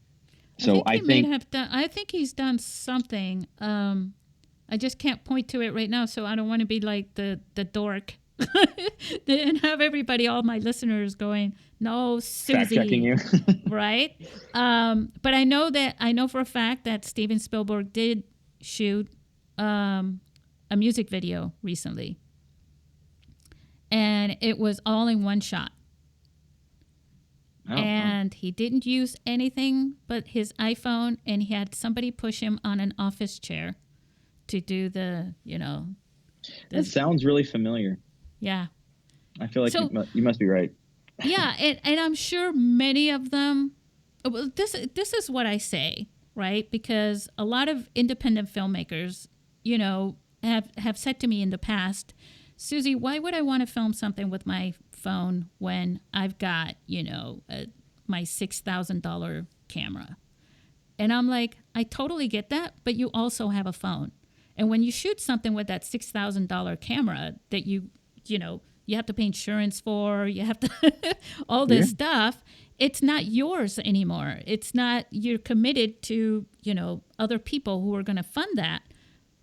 S2: So I
S1: think he's done something. I just can't point to it right now, so I don't want to be like the dork and have all my listeners going, no, Susie.
S2: Fact-checking you.
S1: Right? But I know for a fact that Steven Spielberg did shoot a music video recently. And it was all in one shot. And he didn't use anything but his iPhone, and he had somebody push him on an office chair to do the.
S2: That sounds really familiar.
S1: Yeah.
S2: I feel like you must be right.
S1: Yeah, and I'm sure many of them. Well, this is what I say, right? Because a lot of independent filmmakers, have said to me in the past, Susie, why would I want to film something with my phone when I've got, my $6,000 camera? And I'm like, I totally get that, but you also have a phone. And when you shoot something with that $6,000 camera that you have to pay insurance for, you have to all this stuff, it's not yours anymore. It's not, you're committed to, other people who are going to fund that.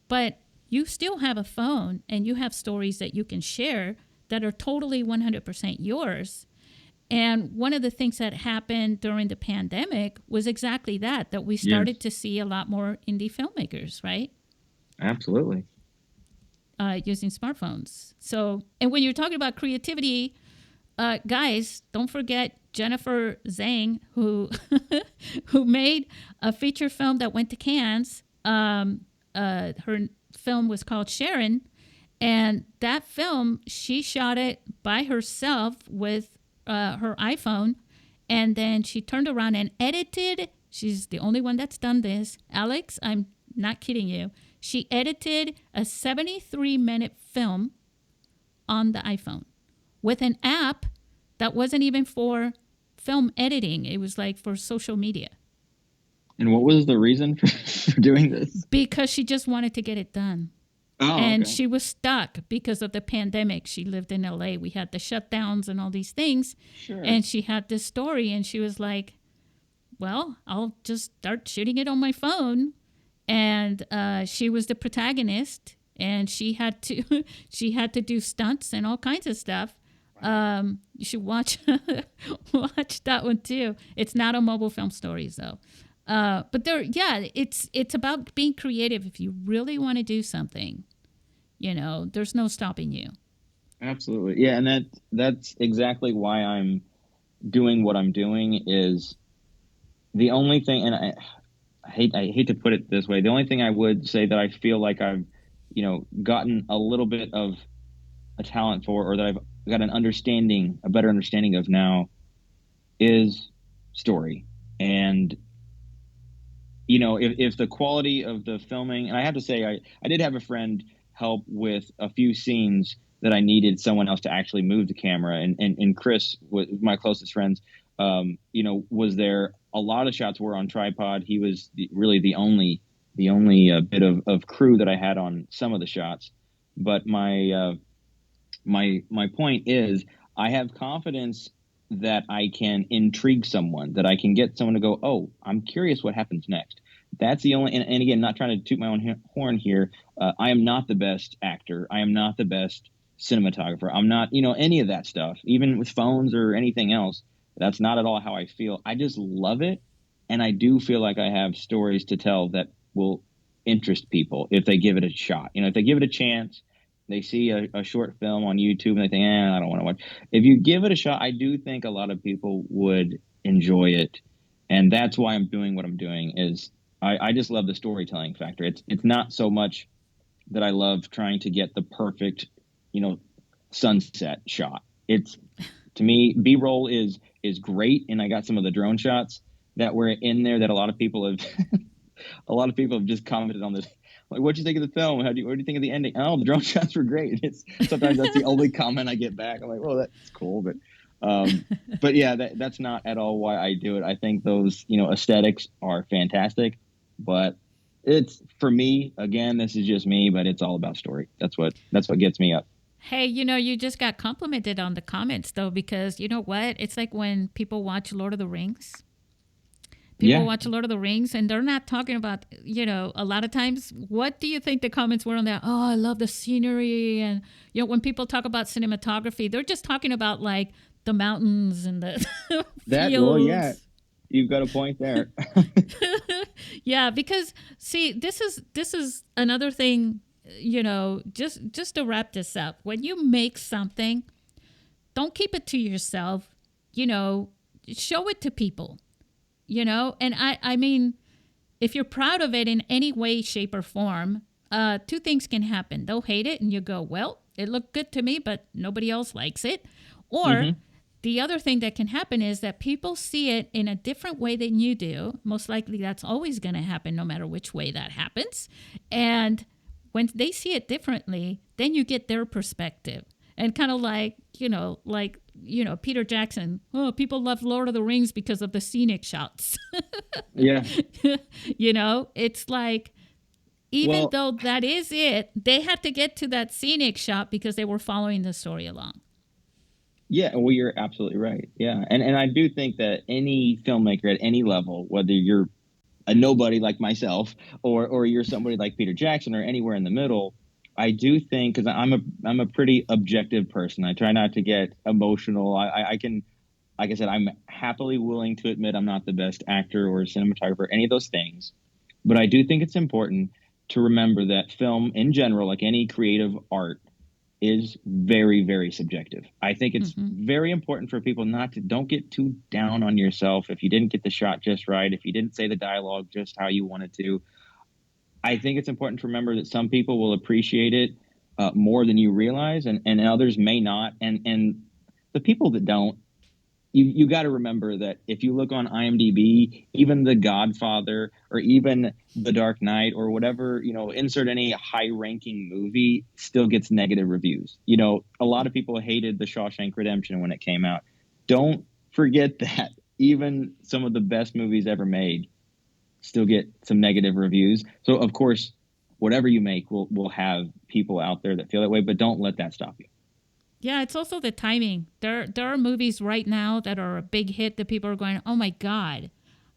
S1: But you still have a phone and you have stories that you can share that are totally 100% yours. And one of the things that happened during the pandemic was exactly that we started to see a lot more indie filmmakers, right?
S2: Absolutely.
S1: Using smartphones. So, and when you're talking about creativity, guys, don't forget Jennifer Zhang, who who made a feature film that went to Cannes. Her film was called Sharon, and that film, she shot it by herself with her iPhone, and then she turned around and edited. She's the only one that's done this. Alex, I'm not kidding you. She edited a 73-minute film on the iPhone with an app that wasn't even for film editing. It was like for social media.
S2: And what was the reason for doing this?
S1: Because she just wanted to get it done.
S2: Oh,
S1: And
S2: okay.
S1: she was stuck because of the pandemic. She lived in LA. We had the shutdowns and all these things.
S2: Sure.
S1: And she had this story, and she was like, well, I'll just start shooting it on my phone. And she was the protagonist, and she had to she had to do stunts and all kinds of stuff. You should watch watch that one too. It's not a mobile film stories though. But there, yeah, it's about being creative. If you really want to do something, there's no stopping you.
S2: Absolutely. Yeah, and that's exactly why I'm doing what I'm doing. Is the only thing, and I hate to put it this way, the only thing I would say that I feel like I've, gotten a little bit of a talent for, or that I've got a better understanding of now, is story. And if the quality of the filming, and I have to say, I did have a friend help with a few scenes that I needed someone else to actually move the camera, and Chris was my closest friends. Was there. A lot of shots were on tripod. He was really the only bit of crew that I had on some of the shots. But my point is, I have confidence that I can intrigue someone, that I can get someone to go, oh, I'm curious what happens next. That's the only, and again, not trying to toot my own horn here. I am not the best actor. I am not the best cinematographer. I'm not, any of that stuff, even with phones or anything else. That's not at all how I feel. I just love it. And I do feel like I have stories to tell that will interest people if they give it a shot. If they give it a chance, they see a short film on YouTube and they think, I don't want to watch. If you give it a shot, I do think a lot of people would enjoy it. And that's why I'm doing what I'm doing. Is I just love the storytelling factor. It's not so much that I love trying to get the perfect, sunset shot. It's, to me, B-roll is great. And I got some of the drone shots that were in there that a lot of people have just commented on this. Like, what'd you think of the film? What do you think of the ending? Oh, the drone shots were great. Sometimes that's the only comment I get back. I'm like, well, that's cool. But yeah, that's not at all why I do it. I think those, aesthetics are fantastic, but it's, for me, again, this is just me, but it's all about story. That's what gets me up.
S1: Hey, you just got complimented on the comments though, because you know what? It's like when people watch Lord of the Rings. People watch Lord of the Rings and they're not talking about, a lot of times, what do you think the comments were on that? Oh, I love the scenery. And, when people talk about cinematography, they're just talking about like the mountains and the fields.
S2: Well, yeah, you've got a point there.
S1: Yeah, because see, this is another thing, just to wrap this up. When you make something, don't keep it to yourself, show it to people. And I mean, if you're proud of it in any way, shape, or form, two things can happen. They'll hate it and you go, well, it looked good to me, but nobody else likes it. Or the other thing that can happen is that people see it in a different way than you do. Most likely that's always going to happen no matter which way that happens. And when they see it differently, then you get their perspective. And kind of like, Peter Jackson. Oh, people love Lord of the Rings because of the scenic shots.
S2: Yeah.
S1: It's like, even though that is it, they had to get to that scenic shot because they were following the story along.
S2: Yeah, well, you're absolutely right. Yeah. And I do think that any filmmaker at any level, whether you're a nobody like myself or you're somebody like Peter Jackson or anywhere in the middle, I do think, because I'm a pretty objective person. I try not to get emotional. I can, like I said, I'm happily willing to admit I'm not the best actor or cinematographer, any of those things. But I do think it's important to remember that film in general, like any creative art, is very, very subjective. I think it's
S1: Mm-hmm.
S2: very important for people don't get too down on yourself if you didn't get the shot just right, if you didn't say the dialogue just how you wanted to. I think it's important to remember that some people will appreciate it more than you realize, and others may not. And the people that don't, you got to remember that if you look on IMDb, even The Godfather or even The Dark Knight or whatever, insert any high ranking movie still gets negative reviews. A lot of people hated The Shawshank Redemption when it came out. Don't forget that even some of the best movies ever made still get some negative reviews. So of course, whatever you make will have people out there that feel that way, but don't let that stop you.
S1: Yeah, it's also the timing. There are movies right now that are a big hit that people are going, oh my God,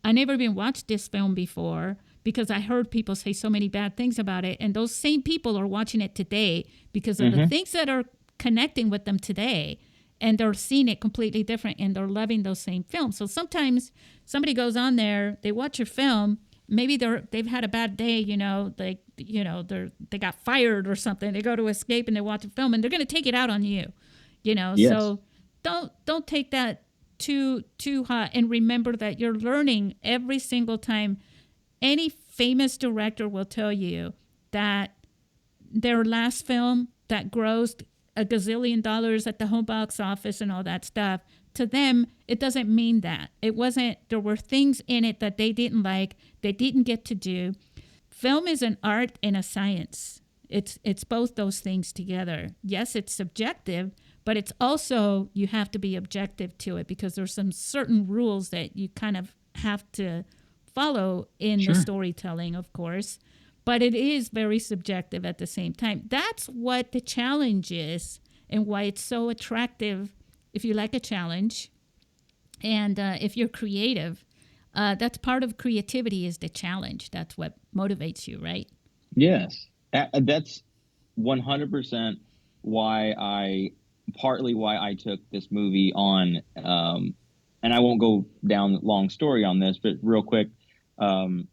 S1: I never even watched this film before because I heard people say so many bad things about it. And those same people are watching it today because of the things that are connecting with them today. And they're seeing it completely different and they're loving those same films. So sometimes somebody goes on there, they watch your film, maybe they've had a bad day, they got fired or something. They go to escape and they watch a film and they're going to take it out on you,
S2: Yes.
S1: So don't take that too hot, and remember that you're learning every single time. Any famous director will tell you that their last film that grossed a gazillion dollars at the home box office and all that stuff, to them, it doesn't mean that. It wasn't, there were things in it that they didn't like, they didn't get to do. Film is an art and a science. It's both those things together. Yes, it's subjective, but it's also, you have to be objective to it because there's some certain rules that you kind of have to follow in the
S2: Sure.
S1: storytelling, of course. But it is very subjective at the same time. That's what the challenge is and why it's so attractive if you like a challenge. And if you're creative, that's part of creativity is the challenge. That's what motivates you, right?
S2: Yes. That's 100% partly why I took this movie on. And I won't go down the long story on this, but real quick, um,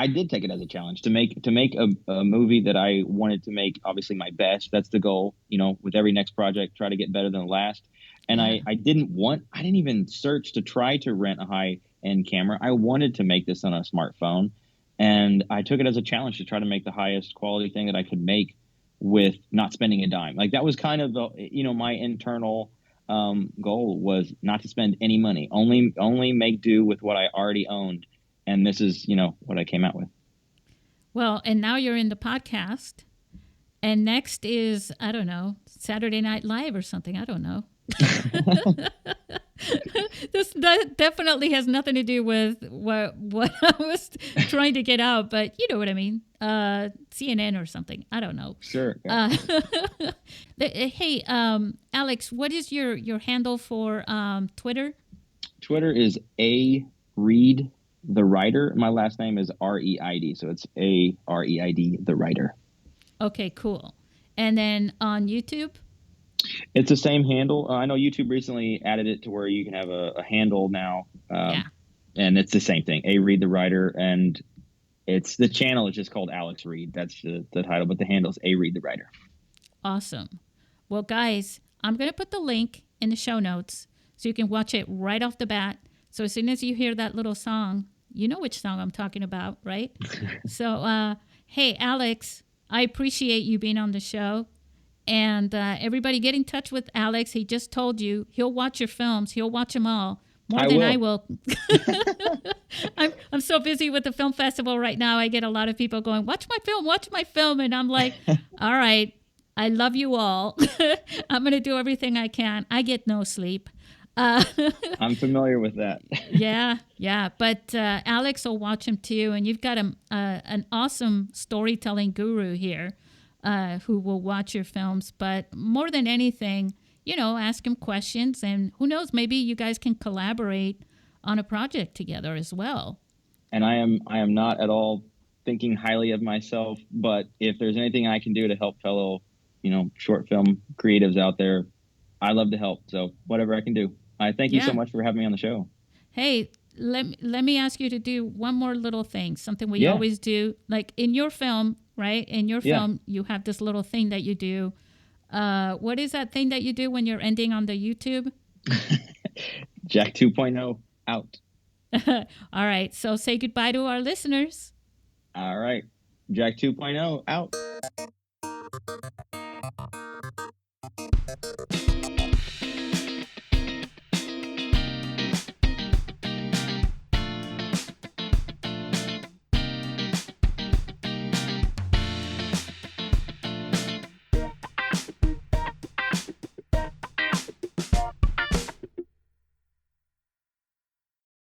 S2: I did take it as a challenge to make a movie that I wanted to make. Obviously, my best. That's the goal. With every next project, try to get better than the last. And
S1: Yeah.
S2: I didn't even search to try to rent a high end camera. I wanted to make this on a smartphone, and I took it as a challenge to try to make the highest quality thing that I could make with not spending a dime. Like that was kind of my internal goal was not to spend any money, only make do with what I already owned, and this is what I came out with.
S1: Well, and now you're in the podcast. And next is, I don't know, Saturday Night Live or something. I don't know. This definitely has nothing to do with what I was trying to get out, but you know what I mean. CNN or something. I don't know.
S2: Sure. Yeah.
S1: Hey, Alex, what is your handle for Twitter?
S2: Twitter is A Reid the writer. My last name is Reid, so it's AREID the writer.
S1: Okay, cool. And then on YouTube?
S2: It's the same handle. I know YouTube recently added it to where you can have a handle now,
S1: Yeah.
S2: and it's the same thing. A Reid the writer, and it's the channel is just called Alex Reid. That's the title, but the handle is A Reid the writer.
S1: Awesome. Well, guys, I'm going to put the link in the show notes so you can watch it right off the bat. So as soon as you hear that little song, you know which song I'm talking about, right? So, hey, Alex, I appreciate you being on the show. And everybody get in touch with Alex. He just told you he'll watch your films. He'll watch them all more than I will. I'm so busy with the film festival right now. I get a lot of people going, watch my film. And I'm like, all right, I love you all. I'm going to do everything I can. I get no sleep.
S2: I'm familiar with that.
S1: Yeah. But Alex will watch him too. And you've got an awesome storytelling guru here who will watch your films. But more than anything, ask him questions. And who knows, maybe you guys can collaborate on a project together as well.
S2: And I am not at all thinking highly of myself, but if there's anything I can do to help fellow, short film creatives out there, I love to help. So whatever I can do. I thank you so much for having me on the show.
S1: Hey, let me ask you to do one more little thing, something we always do. Like in your film, right? In your film, you have this little thing that you do What is that thing that you do when you're ending on the YouTube?
S2: Jack 2.0 out.
S1: All right. So say goodbye to our listeners.
S2: All right. Jack 2.0 out.